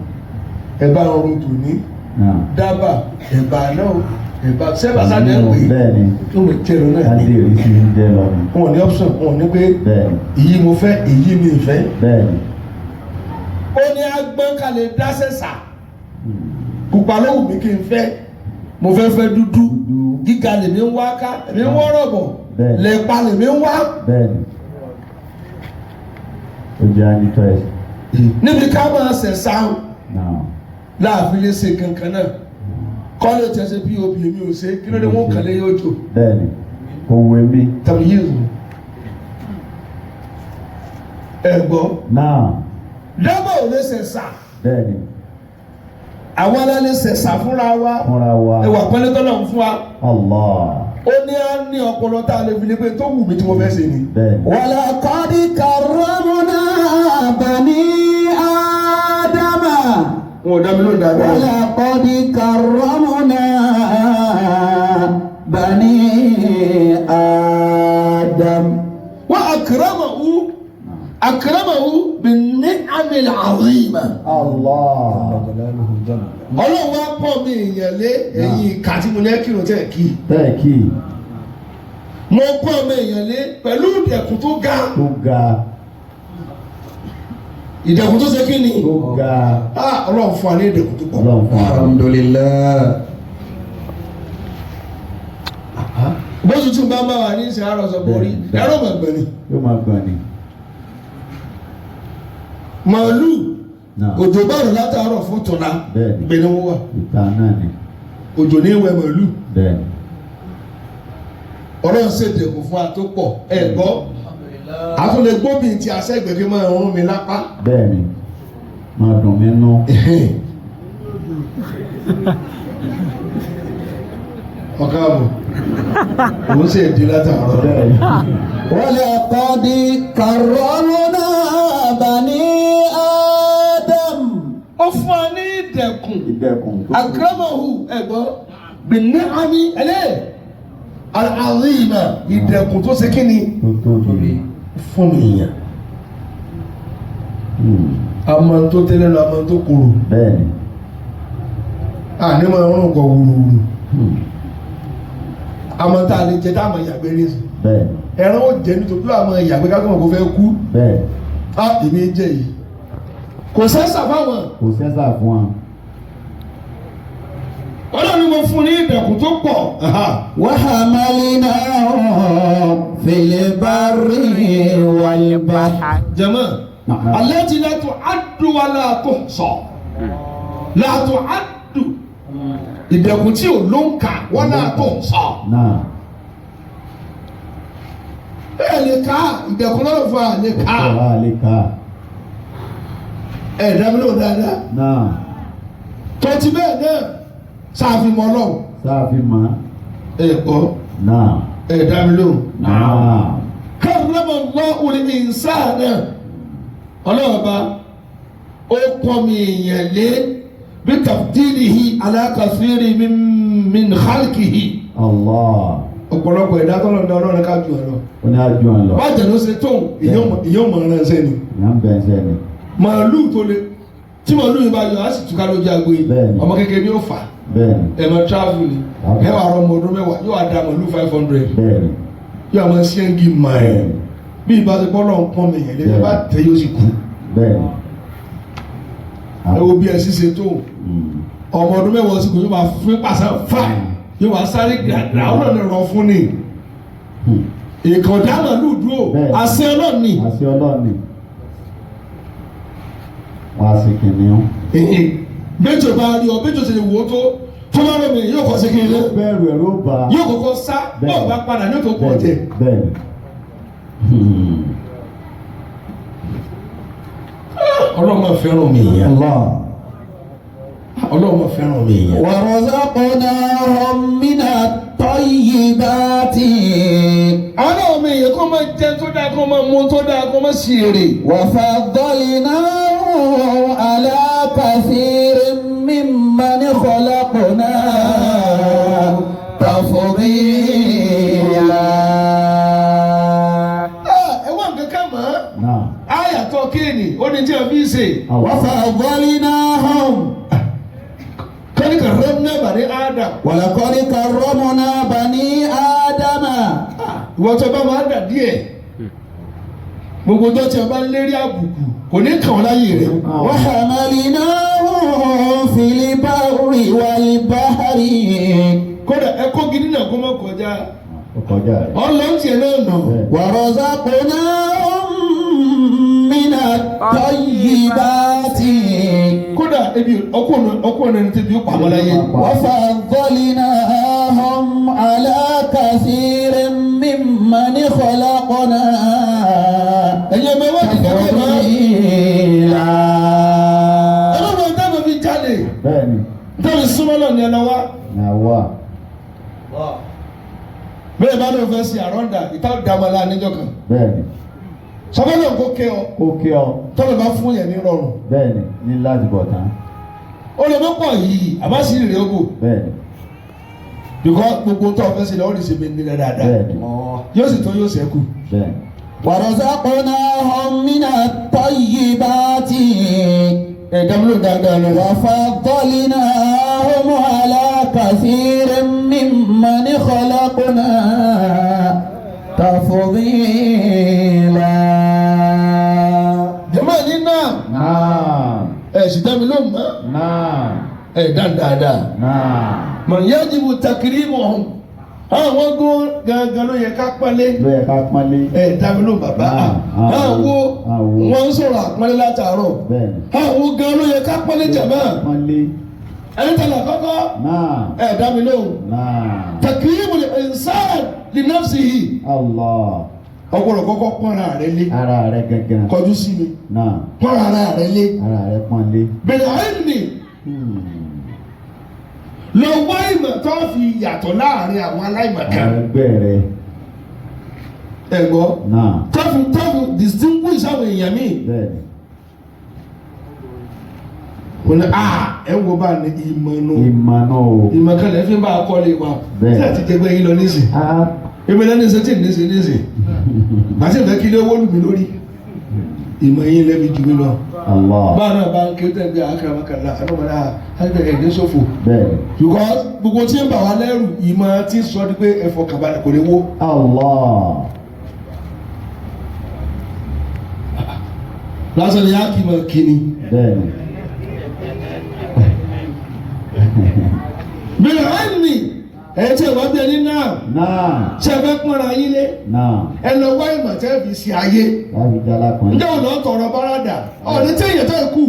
[SPEAKER 3] ẹ̀bà ọ̀run tò ní.
[SPEAKER 2] náà.
[SPEAKER 3] dábàá ẹ̀bà náà ẹ̀bà sẹ́bà sáde ń pè é.
[SPEAKER 2] bẹ́ẹ̀ni.
[SPEAKER 3] tó lè jẹ́rọ náà ní.
[SPEAKER 2] láti èrè sí ń jẹ́ lọ.
[SPEAKER 3] wọn ò ní option wọn ò ní pé.
[SPEAKER 2] bẹ́ẹ̀ni.
[SPEAKER 3] èyí mo fẹ́ èyí mi fẹ́.
[SPEAKER 2] bẹ́ẹ̀ni.
[SPEAKER 3] ó ní agbọ́n ká lè dá sẹ́sà. pupa ló wù mí kí n fẹ́ mo fẹ́ fẹ́ dúdú gíga lèmi ń wá ká èmi ń wọ́rọ̀ bọ̀ lẹ́pa lèmi ń wá.
[SPEAKER 2] bẹ́ẹ̀ni ó jẹ́ anitọ́ ẹ̀.
[SPEAKER 3] níbi ká máa ṣẹ̀ sáwọn láàfin lè ṣe kankan náà kọ́lé tẹ̀sẹ̀ pop mi ò ṣe kí ló dé wọ́n kàlẹ́ yóò jò.
[SPEAKER 2] bẹ́ẹ̀ni owó mi.
[SPEAKER 3] tàbí yìí o ẹ gbọ́.
[SPEAKER 2] náà.
[SPEAKER 3] dábàá ò lè ṣẹ̀ sà.
[SPEAKER 2] bẹ́ẹ̀ni.
[SPEAKER 3] àwọn alẹ́ ṣẹ̀ṣà fúnra wa ẹwà pẹ́lẹ́ tọ́lọ̀ ń fún wa.
[SPEAKER 2] Allah.
[SPEAKER 3] ó ní á ní ọpọlọ tá a lè fi lé pé tó wù mí tí mo fẹ́ ṣe ni.
[SPEAKER 1] wàlá kọ́dí karramna bani ádámà.
[SPEAKER 3] wọn ò dá mi lóun dáadáa.
[SPEAKER 1] wàlá kọ́dí karramna bani ádám.
[SPEAKER 3] wa akramahu bin-ni'amil 'azima.
[SPEAKER 2] Allah.
[SPEAKER 3] ọlọ́run wá pọ̀ mí èèyàn lé ẹ̀yìn ìka tí mo ní kírun tẹ̀ kí.
[SPEAKER 2] tẹ̀ kí.
[SPEAKER 3] mo pọ̀ mí èèyàn lé pẹ̀lú ìdẹ̀kùn tó ga.
[SPEAKER 2] tó ga.
[SPEAKER 3] ìdẹ̀kùn tó ṣe kí ni.
[SPEAKER 2] tó ga.
[SPEAKER 3] ọlọ́run fún wa ní ìdẹ̀kùn tó pọ̀.
[SPEAKER 2] ọlọ́run fún wa.
[SPEAKER 1] alhamdulillah.
[SPEAKER 3] bóṣù tún bá máa wà ní ìsìn àárọ̀ sọ borí ẹ̀rọ máa gbọ̀n ni.
[SPEAKER 2] yóò máa gbọ̀n ni.
[SPEAKER 3] màálù òjò bárò látàárọ̀ fún tọ̀la gbẹ̀ni wọ́n wà.
[SPEAKER 2] ìta náà ni.
[SPEAKER 3] òjò ní ìwẹ̀ màálù.
[SPEAKER 2] bẹ́ẹ̀ni.
[SPEAKER 3] ọlọ́run ṣèdèkùn fún wa tó pọ̀ ẹ̀ gbọ́. àtúnlẹ̀ gbóbìn tí aṣẹ́gbẹ̀kẹ́ máa rún mi lápá.
[SPEAKER 2] bẹ́ẹ̀ni máa dùn mí nú.
[SPEAKER 3] ọ̀ká àbò òun sì di látàárọ̀.
[SPEAKER 1] wàlá kọ́dí karramna bani ádám.
[SPEAKER 3] ó fún wa ní ìdẹ̀kùn.
[SPEAKER 2] ìdẹ̀kùn.
[SPEAKER 3] akramahu ẹ̀gbọ́n bin-ni'ami al-'azima ìdẹ̀kùn tó ṣe kí ni.
[SPEAKER 2] tó tóbi.
[SPEAKER 3] fún mi yàn. àmọ́ tó tẹ́lẹ̀ lọ àmọ́ tó kúrò.
[SPEAKER 2] bẹ́ẹ̀ni.
[SPEAKER 3] àní máa ń rún kọ wúruwúru. àmọ́ tá a lè jẹ táwọn ìyàgbẹ́ ní sùn.
[SPEAKER 2] bẹ́ẹ̀ni.
[SPEAKER 3] ẹran ó jẹ nítorí àwọn ìyàgbẹ́ kákan kò fẹ́ kú.
[SPEAKER 2] bẹ́ẹ̀ni.
[SPEAKER 3] á èmi jẹ yìí. kò sẹ́sà fáwọn.
[SPEAKER 2] kò sẹ́sà fún wa.
[SPEAKER 3] ọlọ́run ni mo fún ní ìdẹ̀kùn tó pọ̀.
[SPEAKER 1] wa hamalnahu fil barri wal bahri.
[SPEAKER 3] jama allati la tu'addu wa la tuhsa. la tu'addu ìdẹ̀kùn tí ò ló ń kà wa la tuhsa.
[SPEAKER 2] náà.
[SPEAKER 3] ẹ lè ká ìdẹ̀kùn lọ́rọ̀ fún wa lè ká.
[SPEAKER 2] ọ̀rọ̀ àlè ká.
[SPEAKER 3] ẹ dábìlì ò dáadáa.
[SPEAKER 2] náà.
[SPEAKER 3] tó ti bẹ́ẹ̀ náà sáàfin mọ́ lọ́wọ́.
[SPEAKER 2] sáàfin mọ́.
[SPEAKER 3] ẹ gbọ́.
[SPEAKER 2] náà.
[SPEAKER 3] ẹ dábìlì ò.
[SPEAKER 2] náà.
[SPEAKER 3] karrama Allahu al-insana ọlọ́ọ̀ba ó pọ̀ mi èèyàn lé bí tafdilihi ala kathiri min khalqihi.
[SPEAKER 2] Allah.
[SPEAKER 3] ọ̀pọ̀lọpọ̀ ẹ̀dá tọ́lọ̀ ní ọlọ́run ká ju ẹ lọ.
[SPEAKER 2] ó ní àjọ ẹ lọ.
[SPEAKER 3] bájẹ̀ ló ṣe tóun ìyóò mọ̀ ọ́nà ẹsẹ̀ ni.
[SPEAKER 2] ìyá ń bẹ ẹsẹ̀ ni.
[SPEAKER 3] màálù tó le tí màálù yìí bá yọ á sì túká lójú agbo yìí.
[SPEAKER 2] bẹ́ẹ̀ni.
[SPEAKER 3] ọmọ kékeré ni ó fà.
[SPEAKER 2] bẹ́ẹ̀ni.
[SPEAKER 3] ẹ máa travel ni ẹ wà rọ ọmọ ọdún mẹ́wàá yóò wá da màálù 500.
[SPEAKER 2] bẹ́ẹ̀ni.
[SPEAKER 3] yóò máa ṣẹ́ńgì máa bí ìbáṣepọ̀ náà ń pọ́n mi yẹn lẹ́yìn bá tẹ yóò sì kú.
[SPEAKER 2] bẹ́ẹ̀ni.
[SPEAKER 3] ẹ wo bí ẹ ṣiṣe tó ọmọ ọdún mẹ́wàá sì kú yóò máa fún pàṣẹ fà yóò máa sáré gàdá ó lọ́nà rọ fún ni. ìkọ̀dá màálù dúró àṣẹ ọlọ́ọ̀ni.
[SPEAKER 2] àṣẹ ọlọ́ọ̀ni. wọ́n á sì kìnìún.
[SPEAKER 3] Bẹ́jọ bá rí ọ bẹ́jọ sì lè wò ó tó fọlá rẹ̀ mi yóò kọ́ sí kìnìún.
[SPEAKER 2] bẹ́ẹ̀rù ẹ̀rọ bá.
[SPEAKER 3] yóò kọ́kọ́ sá bọ́ọ̀ bá padà ní òtò pọ̀ jẹ.
[SPEAKER 2] bẹ́ẹ̀ni.
[SPEAKER 3] Ọlọ́mọ fẹ́ràn mi yẹn. Ọlọ́mọ fẹ́ràn mi yẹn.
[SPEAKER 1] wa razaqnahum minat-tayyibati.
[SPEAKER 3] Àwọn ọmọ èèyàn kó máa jẹ tó dáa kó máa mú tó dáa kó máa sì èrè.
[SPEAKER 1] wa faddalnahum ala kathirin mimman khalaqna tafdila.
[SPEAKER 3] Ẹ̀wọ̀n kankan mọ́.
[SPEAKER 2] náà.
[SPEAKER 3] Ayàtọ̀ kéènì ó ní tí a fi ṣe.
[SPEAKER 1] wa faddalnahum.
[SPEAKER 3] Kọ́ni karramna bani Adam.
[SPEAKER 1] wa laqad karramna bani Adama.
[SPEAKER 3] Ìwọ́n tó bá máa dà díẹ̀. Gbogbo ọjọ́ tí a bá ń lérí àbùkù kò ní kàn ọ́ láyé rẹ̀.
[SPEAKER 1] wa hamalnahum fil barri wal bahri.
[SPEAKER 3] Kódà ẹ̀kọ́ gidi náà kó má kọjá.
[SPEAKER 2] ó kọjá rẹ̀.
[SPEAKER 3] Ọlọ́ọ̀tì ẹ̀ náà nà.
[SPEAKER 1] wa razaqnahum minat-tayyibati.
[SPEAKER 3] Kódà ebi ọkùnrin ẹni tẹ́bi ó pamọ́ láyé.
[SPEAKER 1] wa faddalnahum ala kathirin mimman khalaqna
[SPEAKER 3] Ẹ̀yin ọmọ ẹwà ti kẹ́kẹ́ mọ́.
[SPEAKER 1] tafdila.
[SPEAKER 3] Ọlọ́run ọ̀dá mi fi jáde.
[SPEAKER 2] bẹ́ẹ̀ni.
[SPEAKER 3] Nítorí súnmọ́ náà ni ẹ lọ wá.
[SPEAKER 2] náà wà.
[SPEAKER 3] Bẹ́ẹ̀ bá lóun fẹ́ sí àrọ́ndà ìta dàmọ́lá níjọ́ kan.
[SPEAKER 2] bẹ́ẹ̀ni.
[SPEAKER 3] Sọ́kọ́lọ́ kó kẹ́ ọ.
[SPEAKER 2] ó kí ọ.
[SPEAKER 3] Tọ́lọ̀ bá fún yẹn ní rọrùn.
[SPEAKER 2] bẹ́ẹ̀ni ní láti bọ̀ tán.
[SPEAKER 3] Ó lè mọ́pọ̀ yìí àbáṣí rèé ó bò.
[SPEAKER 2] bẹ́ẹ̀ni.
[SPEAKER 3] Bìkọ́ gbogbo tó ọ̀fẹ́ sílẹ̀ ó lè ṣe bẹ́ẹ̀ nílẹ̀ dáadáa.
[SPEAKER 2] bẹ́ẹ̀ni.
[SPEAKER 3] Yóò sì tó yóò ṣẹ́kù.
[SPEAKER 2] bẹ́ẹ̀ni.
[SPEAKER 1] wa razaqnahum minat-tayyibati.
[SPEAKER 3] Dámúlò dáadáa lọ.
[SPEAKER 1] wa faddalnahum ala kathirin mimman khalaqna tafdila.
[SPEAKER 3] Jẹ́mọ̀ ní náà.
[SPEAKER 2] náà.
[SPEAKER 3] Sì dá mi lóhùn mọ́.
[SPEAKER 2] náà.
[SPEAKER 3] Dáadáa.
[SPEAKER 2] náà.
[SPEAKER 3] Man yajibu takrimuhum. Àwọn gún gangan ló yẹ ká pálé.
[SPEAKER 2] ló yẹ ká pọ́nlé.
[SPEAKER 3] Dábìlú bàbá. Àwọn wọ́n ń sọ̀rọ̀ àpọ́nlé látàárọ̀.
[SPEAKER 2] bẹ́ẹ̀ni.
[SPEAKER 3] Àwọn gan ló yẹ ká pọ́nlé jàmá.
[SPEAKER 2] pọ́nlé.
[SPEAKER 3] Ẹni tẹ̀lé àkọ́kọ́.
[SPEAKER 2] náà.
[SPEAKER 3] Dábìlú.
[SPEAKER 2] náà.
[SPEAKER 3] Takrimul insan li nafsihi.
[SPEAKER 2] Allah.
[SPEAKER 3] Ọgbọ́dọ̀ kọ́kọ́ pọ́nra rẹ lé.
[SPEAKER 2] ara rẹ gẹ́gẹ́.
[SPEAKER 3] Kọjú sí mi.
[SPEAKER 2] náà.
[SPEAKER 3] Pọ́nra ara rẹ lé.
[SPEAKER 2] ara rẹ pọ́nlé.
[SPEAKER 3] Bẹ̀rẹ̀ àìní. Lọ wá ìmọ̀ tó fi yàtọ̀ láàrin àwọn aláìmọ̀kan.
[SPEAKER 2] àwọn ẹgbẹ́ rẹ.
[SPEAKER 3] Ẹ̀gbọ́.
[SPEAKER 2] náà.
[SPEAKER 3] Tọ́fù distinguish àwọn èèyàn míì.
[SPEAKER 2] bẹ́ẹ̀ni.
[SPEAKER 3] Kò ní wo bá ní ìmọ̀ nù.
[SPEAKER 2] ìmọ̀ náà o.
[SPEAKER 3] Ìmọ̀ kan lẹ́fín bá a kọ́lé wa.
[SPEAKER 2] Bẹ́ẹ̀.
[SPEAKER 3] Tí a ti jẹgbẹ́ yín lọ nísìn. Èmi lẹ́nu ṣe tí nísìn. Àti ìfẹ́ kí lé owó lù mí lórí. Ìmọ̀ yín lẹ́bi jù mí lọ.
[SPEAKER 2] Allah.
[SPEAKER 3] Báwo náà bá ń ké tẹ̀ bí akaramakala anamọ̀dá ẹgbẹ́ ẹ̀dẹ́ ṣòfò.
[SPEAKER 2] bẹ́ẹ̀ni.
[SPEAKER 3] Because gbogbo tí ń bà wá lẹ́rù ìmọ̀ tí ń sọ ní pé ẹ̀fọ́ kàbálẹ̀ kò lè wó.
[SPEAKER 2] Allah.
[SPEAKER 3] Lásán ni yá kì í mọ̀ kíni.
[SPEAKER 2] bẹ́ẹ̀ni.
[SPEAKER 3] Bẹ̀rẹ̀ àìní ẹ̀ tí ẹ̀ wá bí ẹni náà.
[SPEAKER 2] náà.
[SPEAKER 3] Ṣé ẹ fẹ́ pọ́nra yín lé?
[SPEAKER 2] náà.
[SPEAKER 3] Ẹ lọ wá ìmọ̀ tẹ́ fi ṣe ayé.
[SPEAKER 2] láti jala kan.
[SPEAKER 3] Ǹjẹ́ ọ̀nà tọrọ bárádà? Ọ̀nà tí èèyàn tó kù.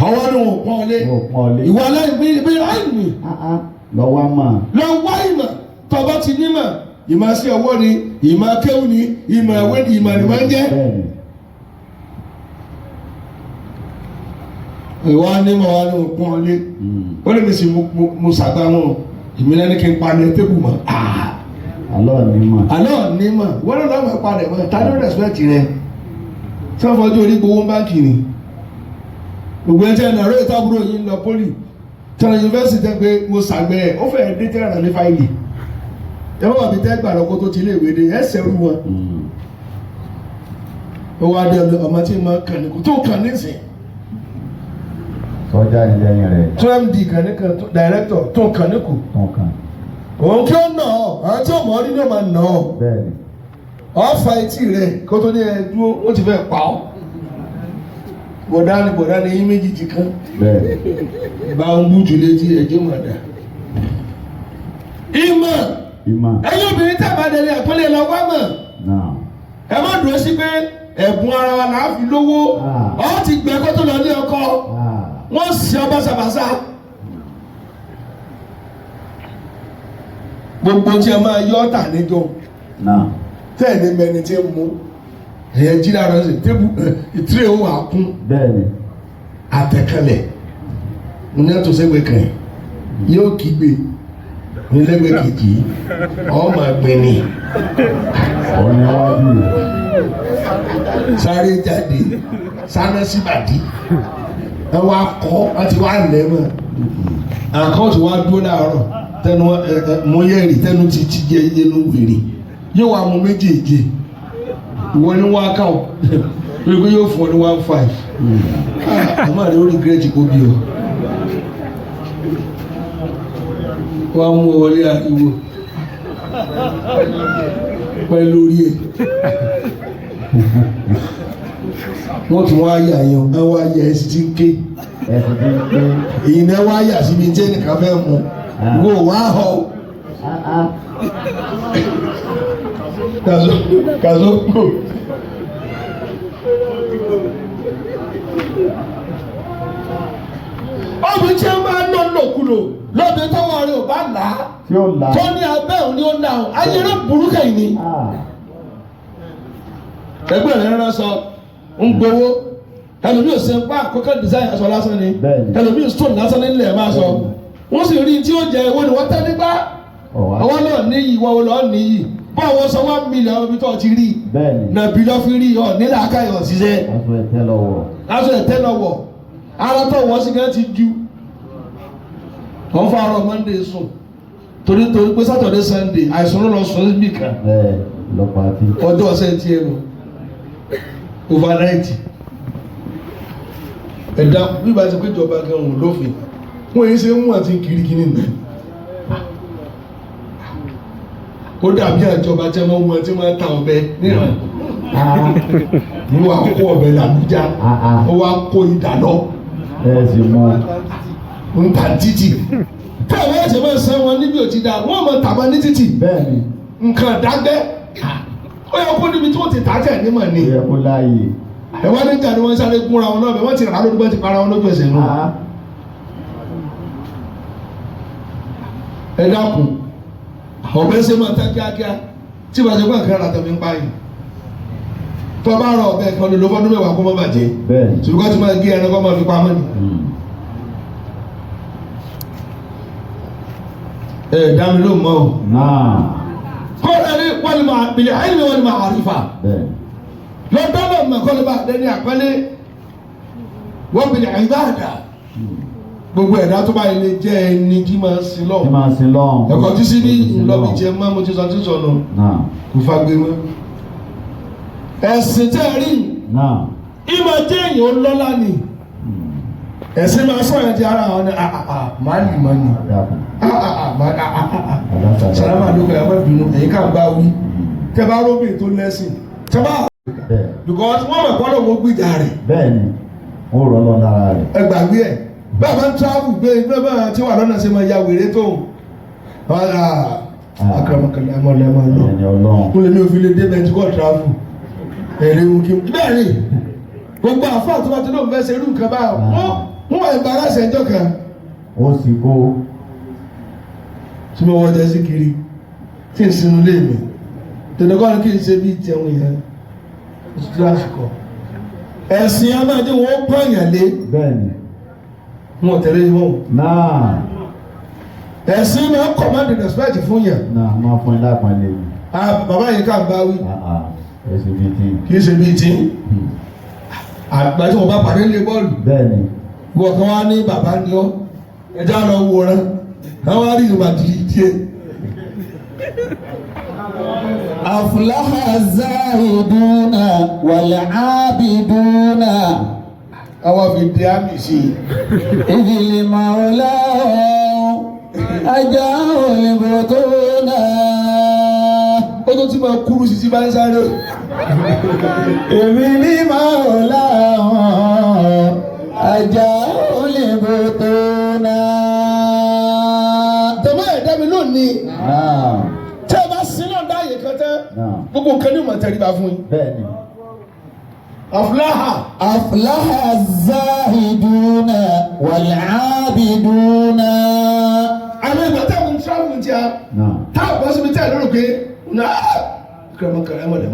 [SPEAKER 3] Àwọn ni wọ́n pọ́n lé.
[SPEAKER 2] ó pọ́nlé.
[SPEAKER 3] Ìwà aláìní àìní.
[SPEAKER 2] lọ́wọ́ mà.
[SPEAKER 3] Lọ wá ìmọ̀ tọba ti nímọ̀. Ìmọ̀ sí ọwọ́ ni, ìmọ̀ akéwù ni, ìmọ̀ ìwé ni, ìmọ̀ ìwé ń jẹ́.
[SPEAKER 2] bẹ́ẹ̀ni.
[SPEAKER 3] Ìwà nímọ̀ wa ni wọ́n pọ́n lé. Ó lè mi sì mo sàgbà wọn. Ìmìlẹ̀ ni kí n pa ní tébù mọ́.
[SPEAKER 2] alọ́ ni mà.
[SPEAKER 3] Àlọ́ nímọ̀ wọ́n lọ́ọ́ máa padà mọ́. Ta ló rẹ̀spẹ̀tì rẹ̀? Tí wọ́n fọjú orí gbowó báńkì ni. Gbogbo ẹ̀ tẹ́ ẹ̀ náà rẹ̀ tábúrò yìí ń lọ pólì. Tọ́lá yunifásitì tẹ́ pé mo sàgbẹ́ ẹ̀ ó fẹ́ẹ́ dé tẹ́ ẹ̀rọ ní fáìlì. Ẹ bá wà bí tẹ́ gbà lọ́kọ́ tó ti ilé ìwé dé ẹ̀ sẹ́rù wọn. Ó wá dé ọmọ tí mo kàn ní kò tó kàn nísìn.
[SPEAKER 2] sọjá ìlẹ́yìn rẹ̀.
[SPEAKER 3] 2MD kàn ní kan director tó kàn ní kù.
[SPEAKER 2] tán kan.
[SPEAKER 3] Òun kí ó nà ọ́ àwọn tí ó mọ̀ ọ́ nínú ọmọ nà ọ́.
[SPEAKER 2] bẹ́ẹ̀ni.
[SPEAKER 3] Ọ̀fà etí rẹ̀ kó tó ní ẹ dúró ó ti fẹ́ pa ọ́. Bọ̀dá ni yín méjì ti kán.
[SPEAKER 2] bẹ́ẹ̀ni.
[SPEAKER 3] Bá ń bú jù létí ẹjọ́ mọ̀ dà. Ìmọ̀.
[SPEAKER 2] ìmọ̀.
[SPEAKER 3] Ẹ̀yin obìnrin tàbá délé àpọ́nlé lọ wá mọ̀.
[SPEAKER 2] náà.
[SPEAKER 3] Ẹ má dúró sí pé ẹ̀bùn ara wa là á fi lówó ọ́ ti gbẹ kó tó lọ ní ọkọ wọ́n sì ọ bàṣàbàṣà gbogbo tí a máa yọ ọ́tà níjọ tẹ́ẹ̀ni mẹni tí ń mú ẹ̀yẹ jí lára ṣe tébù ìtírè ó wà kún àtẹ̀kálẹ̀ mo ní àtúnṣẹ́gbẹ̀ kan yóò kígbe nílẹ́gbẹ̀ẹ́ kejì ọmọ ẹgbẹ̀ni
[SPEAKER 2] ọ̀nàwájú
[SPEAKER 3] sáré jáde sáná síbàdí ẹwà akọ àti wà lẹ́mọ̀ àkọ́ọ̀tù wà dúró láàárọ̀ tẹnu mọ́yẹ́rì tẹnu ti jẹ yẹnu wèrè yóò wà mú méjèèjì ìwọ ni wọ́n aká ọ̀ wípé yóò fún ọ ní 1.5 àmọ́ àrẹ orí gírẹ́jì kó bí ọ wọ́n mú wọlé àríwò pẹ̀lú orí ẹ̀ wọ́n tún wá yà yan ẹ wá yà ẹ sì ti ń ké èyí náà wá yà síbi tí ẹnìkan fẹ́ mú wò wá họ kàzó kò ọdún tí a máa ń lọ lòkulò lọ́dún tọ́wọ́ rẹ̀ ò bá là á tó ní abẹ́ òní ó là ó ayẹyẹ burúkú yìí ni ẹgbẹ́ rẹ̀ rán sọ ń gbowó ẹlòmíì ò sẹ́ńpá àkọ́kọ́ design aṣọ lásán ni ẹlòmíì stone lásán nílẹ̀ máa sọ wọ́n sì rí tí ó jẹ owó ni wọ́n tẹ́ nígbà àwọn náà níyì wọ́n lọ́ọ́ níyì báwo sọ 1 million ibi tó ti rí nàbí lọ́ fi rí ọ nílẹ̀ akáyọ̀ ṣiṣẹ́ aṣọ ẹ̀tẹ́ lọ́wọ́ ara tó wọ́n sí gẹ́ ti ju wọ́n fàárọ̀ Monday sùn torí pé Saturday Sunday àìsàn ló lọ sùn níbì kan ọjọ́ ọ̀sẹ̀ tí ẹnu overnight ẹ̀dá bíbá ti pé ìjọba gan-an lófin wọ́n èyí ṣe ń mú àti kìrìkìrì nà ó dàbí àjọba tí wọ́n mú ẹtí máa ta ọ̀bẹ níran ní wàá kó ọ̀bẹ làbújá ó wá kó ìdáná ń ta títì káwọn ẹ̀jẹ̀ máa san wọn níbi òtí dá wọ́n máa tàbá ní títì nǹkan dágbẹ́ ó yẹ kó níbi tí wọ́n ti tàjẹ̀ nímọ̀ ni ẹ̀wọ́n nígbà ni wọ́n sáré gúnra wọn náà bẹ̀ wọ́n ti rà á lórí bá ti para wọn lójú ẹsẹ̀ náà ẹ dákun ọ̀bẹ ṣe máa tán kíákíá tí wọ́n ṣe pé nǹkan rà tẹ̀mí ń pa yìí tó bá rọ ọ̀bẹ kan lè lo fọ́dún mẹ́wàá kó má bàjẹ́ ṣùgbọ́n tí máa gé ẹran kó máa fi pamọ́ ni. ẹ dá mi ló mọ́ o. kọ́ra ní wọ́n máa bìlẹ̀ ayé ni wọ́n máa àrífà lọ́dọ́ náà mọ̀ kọ́ ló bá dẹ́ni àpẹẹlẹ wọ́n bìlẹ̀ ayé bá dà gbogbo ẹ̀dá tó bá ilé jẹ́ ẹni tí máa sin lọ́wọ́ ẹ̀kọ́ tí sí ní ìlọ́bì jẹ máa mo ti sọ tí sọnù kò fagbé mọ́ ẹ̀sìn tẹ́ rí ìmọ̀ jẹ́ èèyàn lọ́lá ni ẹ̀sìn máa sọ̀rọ̀ di ara wọn ni máa lì mọ́ ni sàlámà lóko ẹ̀ wọ́n bínú èyí ká bá wí tẹ́ bá róbìn tó lẹ́sìn tẹ́ bá because wọ́n mọ̀ kọ́ lọ́wọ́ gbìjà rẹ̀
[SPEAKER 2] bẹ́ẹ̀ni ó rọ́ lọ́ lára rẹ̀
[SPEAKER 3] ẹ gbàgbé ẹ̀ bàbá ń travel gbé bàbá tí wà lọ́nà ṣe máa ya wèrè tó akaramakala ẹmọlẹ́mọ náà kó lè ní òfin lè dé bẹ́ẹ̀ travel ẹ̀rẹ́ mú kí bẹ́ẹ̀ ni gbogbo àfáà tó bá ti lóun fẹ́ ṣe irú nǹkan báyọ̀ wọ́n wà ìbára ṣẹjọ́ kan
[SPEAKER 2] ó sì kó
[SPEAKER 3] tí mo wọ́n jẹ́ sí kiri tí ń sinú lé mi tẹ̀lẹ́kọ́ ni kí n ṣe bí ìjẹun yẹn oṣù tí lásìkò ẹ̀sìn amájẹ́ wọn pààyàn lé
[SPEAKER 2] bẹ́ẹ̀ni
[SPEAKER 3] wọn tẹ̀lé wọn.
[SPEAKER 2] náà
[SPEAKER 3] ẹ̀sìn máa ń command respect fún yẹn.
[SPEAKER 2] náà máa fún ilé àpàlẹ́ yìí.
[SPEAKER 3] bàbá yìí ká bá wí.
[SPEAKER 2] ẹsẹ̀ bíi tí.
[SPEAKER 3] kì í ṣe bíi tí. àgbà tí wọn bá pàdé lé bọ́ọ̀lù.
[SPEAKER 2] bẹ́ẹ̀ni.
[SPEAKER 3] wọ́n kan wá ní bàbá ni ọ́ ẹja lọ wòran àwọn á rí ìgbà díẹ̀.
[SPEAKER 1] aflaha zahiduna wal abiduna.
[SPEAKER 3] àwọn fi di àmì sí i.
[SPEAKER 1] ìdílé màwùlá ajá òyìnbó tó náà.
[SPEAKER 3] ó tó ti máa kúrú sí ti bá ń sáré.
[SPEAKER 1] èmi ní màwùlá ajá òyìnbó tó náà.
[SPEAKER 3] tẹ̀mọ́ ẹ̀dá mi lónìí. tẹ́ ẹ bá sin náà dáàyè kan tẹ́ gbogbo nǹkan ní ìmọ̀ tẹríba fún yín.
[SPEAKER 2] bẹ́ẹ̀ni.
[SPEAKER 1] أفلح الزاهدون والعابدون.
[SPEAKER 3] àwọn ìgbà táwọn ń travel ti a táwọn bọ́ síbi tí a lérò pé kẹrẹmọkẹrẹ mọ̀lẹ́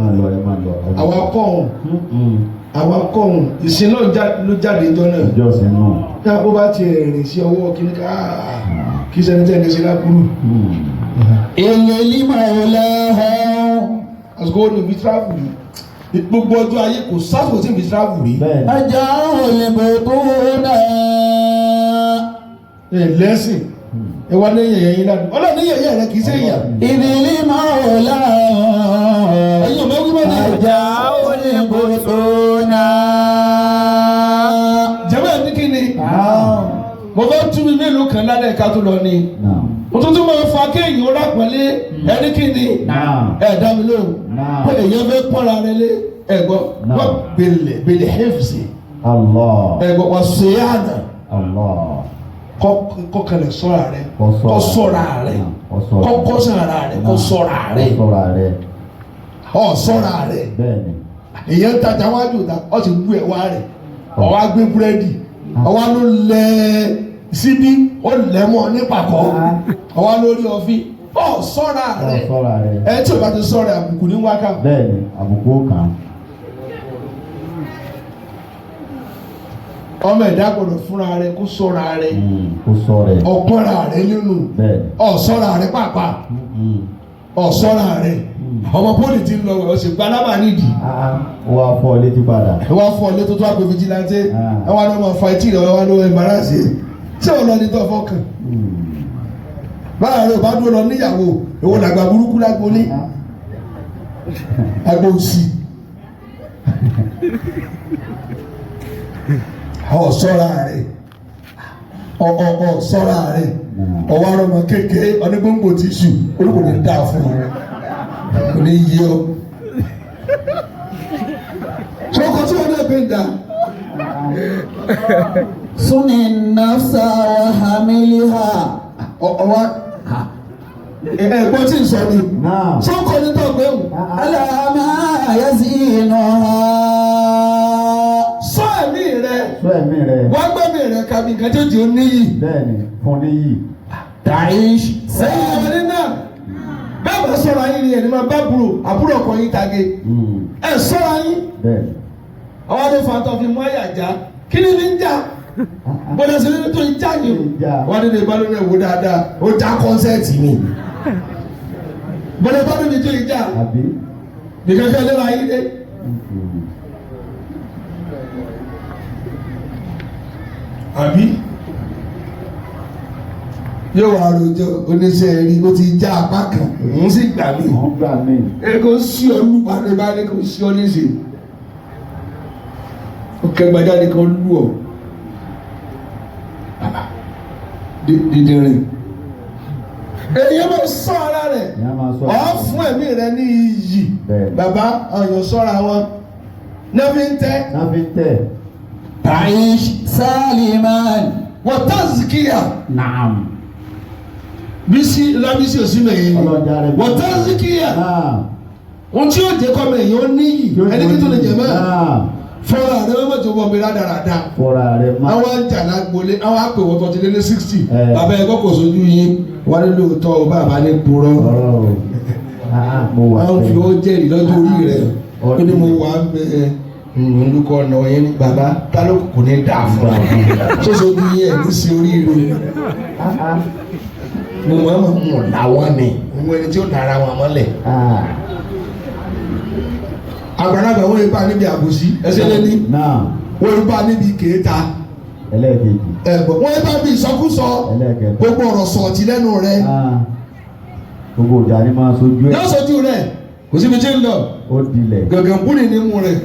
[SPEAKER 3] àwọn akọ̀hún ìsìn náà ló jáde ìjọ náà
[SPEAKER 2] ìjọsìn náà
[SPEAKER 3] tí a kó bá ti rìn sí ọwọ́ kí ní ká kí sẹ́ni tẹ́ni sí lápúrú.
[SPEAKER 1] èèyàn límọ̀ ọ̀lẹ́hàn.
[SPEAKER 3] àsìkò ó ní ibi travel yìí gbogbo ọjọ́ ayé kò sásìkò tí ibi travel rí.
[SPEAKER 1] ajá òyìnbó tó náà.
[SPEAKER 3] lẹ́sìn ẹ wá lẹ́yìn ẹ̀yẹ yín ládùn ọlọ́run ní yẹ̀yẹ́ rẹ kì í ṣe èèyàn.
[SPEAKER 1] ìdílé máa ò láàárọ̀.
[SPEAKER 3] ẹ̀yin ò mẹ́wí mọ́ ní.
[SPEAKER 1] ajá òyìnbó tó náà.
[SPEAKER 3] jẹ́wọ́ ẹ̀ ní kí ni. mo fẹ́ tún mi mélòó kan lálẹ́ ẹ̀ka tó lọ ni. mo tún máa fa kéèyàn rápẹ́lẹ́ ẹni kí ni. ẹ̀ dá mi lóhùn. pé èèyàn fẹ́ pọ́nra rẹ lé ẹ̀gbọ́n wọ́n bèlè hẹ́fìsì. ẹ̀gbọ́n wọ́n ṣe é àná. Kọ́kànlẹ̀ sọ́ra rẹ̀ kọ́ sọ́ra rẹ̀ kọ́ sọ́ra rẹ̀ kọ́ sọ́ra rẹ̀ ọ̀ sọ́ra rẹ̀ èyàn ń tajà wájú ta ọ̀ ti gbú ẹ̀ wá rẹ̀ ọ̀ wá gbé búrẹ́dì ọ̀ wá ló lẹ̀ síbí ó lẹ̀ mọ́ nípàkọ́ ọ̀ wá lórí ọ̀fìn ọ̀ sọ́ra rẹ̀ ẹ̀ tí o bá ti sọ́ra àbùkù ní wákà.
[SPEAKER 2] bẹ́ẹ̀ni àbùkù ó kàn án.
[SPEAKER 3] ọmọ ẹ̀dá gbọ́dọ̀ fúnra rẹ̀ kó sọ́ra rẹ̀ ọ̀pọ̀ra rẹ̀ nínú ọ̀sọ́ra rẹ̀ pàápàá ọ̀sọ́ra rẹ̀ ọmọ pọ́lì ti ń lọ wẹ̀ ọ̀sẹ̀ gbalábà nídìí.
[SPEAKER 2] wọ́n á fọ́ ọ létí padà.
[SPEAKER 3] wọ́n á fọ́ ọ létí tó àgbẹ̀ fìjìláńtì ẹ wá lọ́mọ fa etí rẹ̀ wá lọ́wọ́ ẹ̀mbáràsì ṣé ò lọ ní tó fọ́kàn. báyà rẹ̀ ò bá dúró lọ níyàwó èwo làgbà burúkú lágbólé àgbà òsì. Sọ́ra rẹ̀ sọ́ra rẹ̀ ọwọ́ arọ́mọ kékeré onígbòǹgbò tí sù olùkọ́ ní dáa fún ọ kò ní yí ọ. sọ́kọ́ tí wọ́n náà gbé ń da.
[SPEAKER 1] Suni nafsa wa hamiliha.
[SPEAKER 3] ọwọ́ ẹ̀gbọ́n tí ń sọ ni sọ́kọ́ ní tó gbé wù.
[SPEAKER 1] Ala-ma yazinuha.
[SPEAKER 3] Sọ ẹ̀mí rẹ̀.
[SPEAKER 2] Wọ́n
[SPEAKER 3] gbẹ́mí rẹ̀ kàbí nǹkan tó di oníyì.
[SPEAKER 2] Bẹ́ẹ̀ni, fún níyì.
[SPEAKER 1] Taish.
[SPEAKER 3] Sẹ́yìn ọ̀rẹ́ náà. Bẹ́ẹ̀ bá sọ̀rọ̀ ayé ni ẹni máa bá àbúrò ọkọ yín tage. Ẹ sọ̀rọ̀ ayé.
[SPEAKER 2] Bẹ́ẹ̀ni.
[SPEAKER 3] Ọwọ́ ló fa tọ́ fi mú àyà já. Kí ni ní ń jà? Bọ́dọ̀ sí ní tó ń já ni o. Wọ́n ní lè bá lórí ẹ̀wò dáadáa. Ó já kọ́nsẹ́ẹ̀tì ni. Bọ́dọ̀ bá lórí tó ń já. Nìkan kẹ́ lé ayé dé. Àbí yóò wá rojọ́ oníṣẹ́ rí ó ti já apá kan òun sì gbà mí. ẹ kò sí ọ lùpàá ní bá ní kò sí ọ níṣẹ́ ó kẹgbàjáde kan lù ọ dídì rìn èyí máa sọ ara rẹ̀ ọ fún ẹ̀mí rẹ̀ ní iyì bàbá ọyàn sọ́ra wọn náà fi ń tẹ́.
[SPEAKER 1] Aish Saliman.
[SPEAKER 3] Wa tazkiya.
[SPEAKER 2] Naam.
[SPEAKER 3] Bísí lábísí òsì mẹ́yìn. Wa tazkiya. Ohun tí yóò jẹ́ kọ́ mẹ́yìn ó níyì. Ẹni kí tó lè jẹ mọ́. Fọ́ra rẹ̀ wọ́n mọ̀jọ̀ bọ̀ mi rádaràda.
[SPEAKER 2] Fọ́ra rẹ̀ máa.
[SPEAKER 3] Àwọn àjàlá gbolé, àwọn àpè wọ́tọ̀ ti lé ní 60. Bàbá ẹ̀kọ́ kò sojú yín. Wọ́n ní lóòótọ́ o bàbá ní purọ́. Àwọn fi ó jẹ́rìí lọ́jọ́ orí rẹ̀. Ó ní mo wà ń bẹ́ẹ̀. Olùkọ́ ọ̀nà yẹn ní bàbá tálókù kò ní dáa fún wa ṣoṣo bí yẹn ní sí oríire mo máa ma mọ̀ láwọn ni mo ẹni tí ó dára wọn mọ́lẹ̀. àgbàlagbà wọ́n yóò bá níbi àbòsí ẹsẹ̀ lẹ́ni wọ́n yóò bá níbi kéèta ẹ̀gbọ́n wọ́n yóò bá níbi ìsọkúsọ gbogbo ọ̀rọ̀ sọ̀tì lẹ́nu rẹ̀
[SPEAKER 2] gbogbo ìjà ni máa sojú ẹ̀
[SPEAKER 3] yóò sojú rẹ̀ kò síbi tí ń lọ gàngàn búrì ní mú rẹ̀.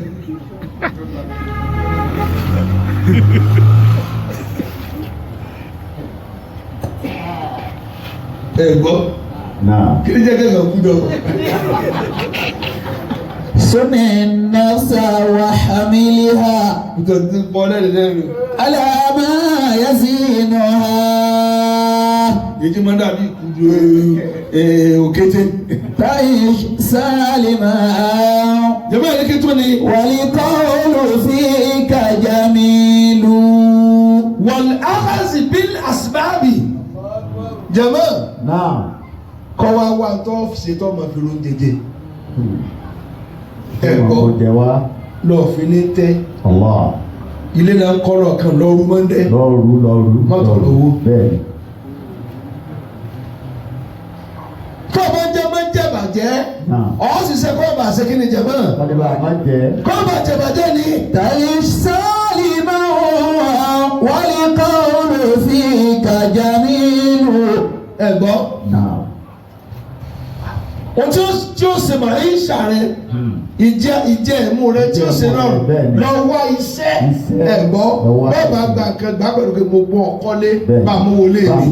[SPEAKER 3] Gbọ́ kí ni jẹ́ kẹ́kọ̀ọ́ kú dọ̀.
[SPEAKER 1] Suni nafsa wa hamiliha.
[SPEAKER 3] Nítorí bọ́ lẹ́nu lẹ́nu.
[SPEAKER 1] Ala-ma yazinuha.
[SPEAKER 3] Èyí máa dàbí ikú òkété.
[SPEAKER 1] تعيش سالما
[SPEAKER 3] jẹ́mọ́ ẹ̀rí kí tó ni.
[SPEAKER 1] والقول فيك جميل
[SPEAKER 3] والأخذ بالأسباب. jẹ́mọ́
[SPEAKER 2] náà
[SPEAKER 3] kọ́ wa wá tó ṣe tó máa fi ron jẹjẹ.
[SPEAKER 2] kò jẹ wá.
[SPEAKER 3] lọ́ọ̀ fi ní tẹ́.
[SPEAKER 2] Allah.
[SPEAKER 3] ilé náà ń kọ́rọ̀ kan lọ́ọ̀rù mọ́ndé.
[SPEAKER 2] lọ́ọ̀rù.
[SPEAKER 3] mọ́tò lówó.
[SPEAKER 2] bẹ́ẹ̀.
[SPEAKER 3] tó o bá jẹ́ máa ń jẹ́ bàjẹ́. ọ̀ sì ṣe kọ́ bà ṣe kí ni jẹ́ mọ́.
[SPEAKER 2] kọ́débà má jẹ́.
[SPEAKER 3] kọ́ bà jẹ́ bàjẹ́ ni.
[SPEAKER 1] تعيش سالما والقول فيك جميل
[SPEAKER 3] ẹ gbọ́.
[SPEAKER 2] náà.
[SPEAKER 3] ohun tí ó ṣe màá ń ṣàrẹ ìjẹ ìmú rẹ tí ó ṣe náà lọ wá iṣẹ́ ẹ̀gbọ́ bẹ́ẹ̀ gba nǹkan gbà pẹ̀lú pé mo bọ́ ọkọ́lé bá mo wọlé mi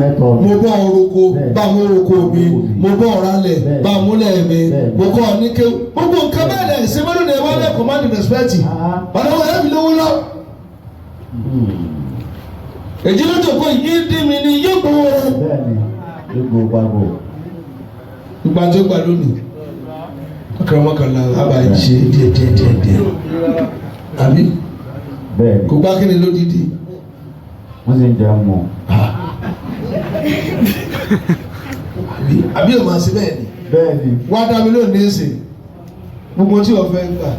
[SPEAKER 3] mo bọ́ oroko bá mo roko mi mo bọ́ ọ̀rálẹ̀ bá mo lẹ̀ mi mo kọ́ níké gbogbo nǹkan bẹ́ẹ̀ lẹ̀ ṣe mẹ́rin ní ẹ̀wọ́n lẹ̀ command respect ọ̀dọ̀ wọn ẹ̀mí lówó lọ. èjì ló tó kó yìí dín mi ní yóò gbowó rẹ.
[SPEAKER 2] bẹ́ẹ̀ni yóò gbowó pàgọ́.
[SPEAKER 3] ìgbà tó gbà lónìí akọrọmọkànlá àbá ìṣe díẹ̀ àbí
[SPEAKER 2] bẹ́ẹ̀ni
[SPEAKER 3] kò gbá kíni lódìdí.
[SPEAKER 2] wọ́n sì ń jẹun mọ́.
[SPEAKER 3] àbí ò máa ṣe bẹ́ẹ̀ ni.
[SPEAKER 2] bẹ́ẹ̀ni.
[SPEAKER 3] wá dá mi lónìí ẹsẹ̀ gbogbo tí wọ́n fẹ́ gbà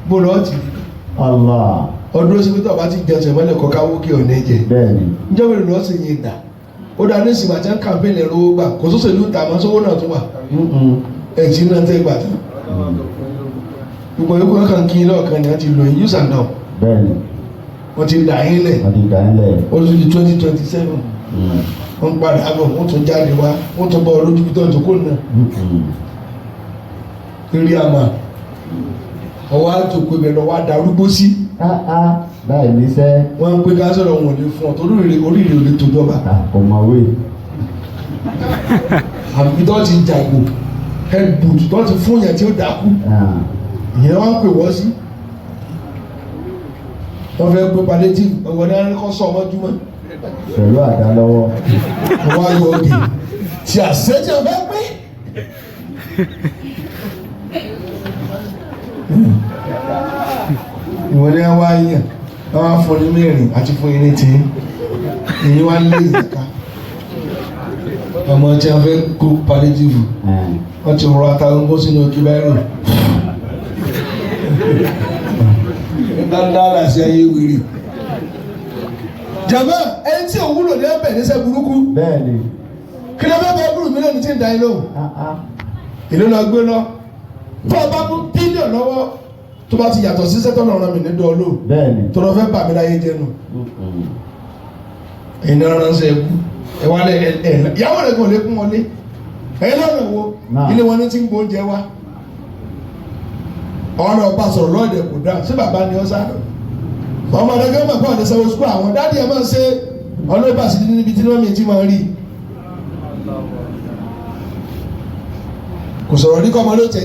[SPEAKER 3] bó lọ́ọ́ ti.
[SPEAKER 2] Allah.
[SPEAKER 3] ọdún oṣù tó o bá ti jẹun sẹ̀mọ́lẹ̀ kọ́ káwó kí ọ̀nà ẹ̀jẹ̀.
[SPEAKER 2] bẹ́ẹ̀ni.
[SPEAKER 3] njẹ́ wọ́n lè lọ́ọ́ sì yin dà ó dá ní ìsìnkú àti kàmpéènì ẹ̀rọ gbà kò sóṣèlú ìlú ìta àmọ́ sówó náà tún wà. ẹ̀jì náà tẹ́ gbà tán. gbogbo yòókù kankan kí lọ́ọ̀kan ni wọ́n ti lò yín use and now.
[SPEAKER 2] bẹ́ẹ̀ni.
[SPEAKER 3] wọ́n ti dà yín lẹ̀.
[SPEAKER 2] wọ́n ti dà yín lẹ̀.
[SPEAKER 3] oṣù di 2027. wọ́n padà bọ̀ wọ́n tún jáde wá wọ́n tún bọ̀ lójú bí tó ń jókòó náà. eré àmà ọwọ́ àjòkó ibẹ̀ lọ́wọ́ àdárúgbó sí.
[SPEAKER 2] láì níṣẹ́.
[SPEAKER 3] wọ́n ń pè ká sọ̀rọ̀ wọn ò lè fún ọ torí oríire ò lè tó jọba.
[SPEAKER 2] kò mọ̀ wé.
[SPEAKER 3] àbí tó ti jàgbó headboot tó ti fún yẹn tí ó dákú ìyẹn wọ́n ń pè wọ́n sí. wọ́n fẹ́ pé palliative ọ̀gbọ́n ní kọ́ sọ ọmọ júmọ́.
[SPEAKER 2] pẹ̀lú àdá lọ́wọ́.
[SPEAKER 3] wọ́n á yọ ògè tí àṣẹ́jẹ́ fẹ́ pé. ìwọ ni wọ́n á yàn wọ́n á fún ní mẹ́rin àti fún irin tí èyí wá lé ìyàká ọmọ tí a fẹ́ kó palliative wọ́n ti rọ atagbó sínú òkè báyìí dáadáa láti ayé wèrè jàmbá ẹni tí òun wúlò ní ẹbẹ̀ níṣẹ́ burúkú
[SPEAKER 2] bẹ́ẹ̀ni
[SPEAKER 3] kí ló fẹ́ bọ́ búrú mílíọ̀nù tí ń da ilé o ìlú lọ gbé lọ tó o bá mú bílíọ̀nù lọ́wọ́ tó bá ti yàtọ̀ sí sẹ́tọ̀ náà rán mi ní dọ́ọ̀lù
[SPEAKER 2] bẹ́ẹ̀ni
[SPEAKER 3] tó lọ fẹ́ bà mí láyé jẹ́ nù ẹ̀yin náà ránṣẹ́ ẹ̀kú ẹ̀ wá lẹ̀ ẹ̀ ìyàwó rẹ̀ kò lè kún wọlé ẹ̀yin lọ́nà wo ilé wọn ní tí ń gbóúnjẹ wá ọ̀nà ọba sọ̀rọ̀ lọ́ọ̀dẹ̀ kò dáa sí bàbá ni ó sáré ọmọ ọ̀dọ́gẹ́ mọ̀ pé ọ̀dẹ́ sẹ́wọ́n sukú àwọn dáàdì ẹ̀ máa ń ṣe ọlọ́ọ̀bà sí níbi tí wọ́n mi ti máa rí kò sọ̀rọ̀ ní kọ́ ọmọ ló tẹ̀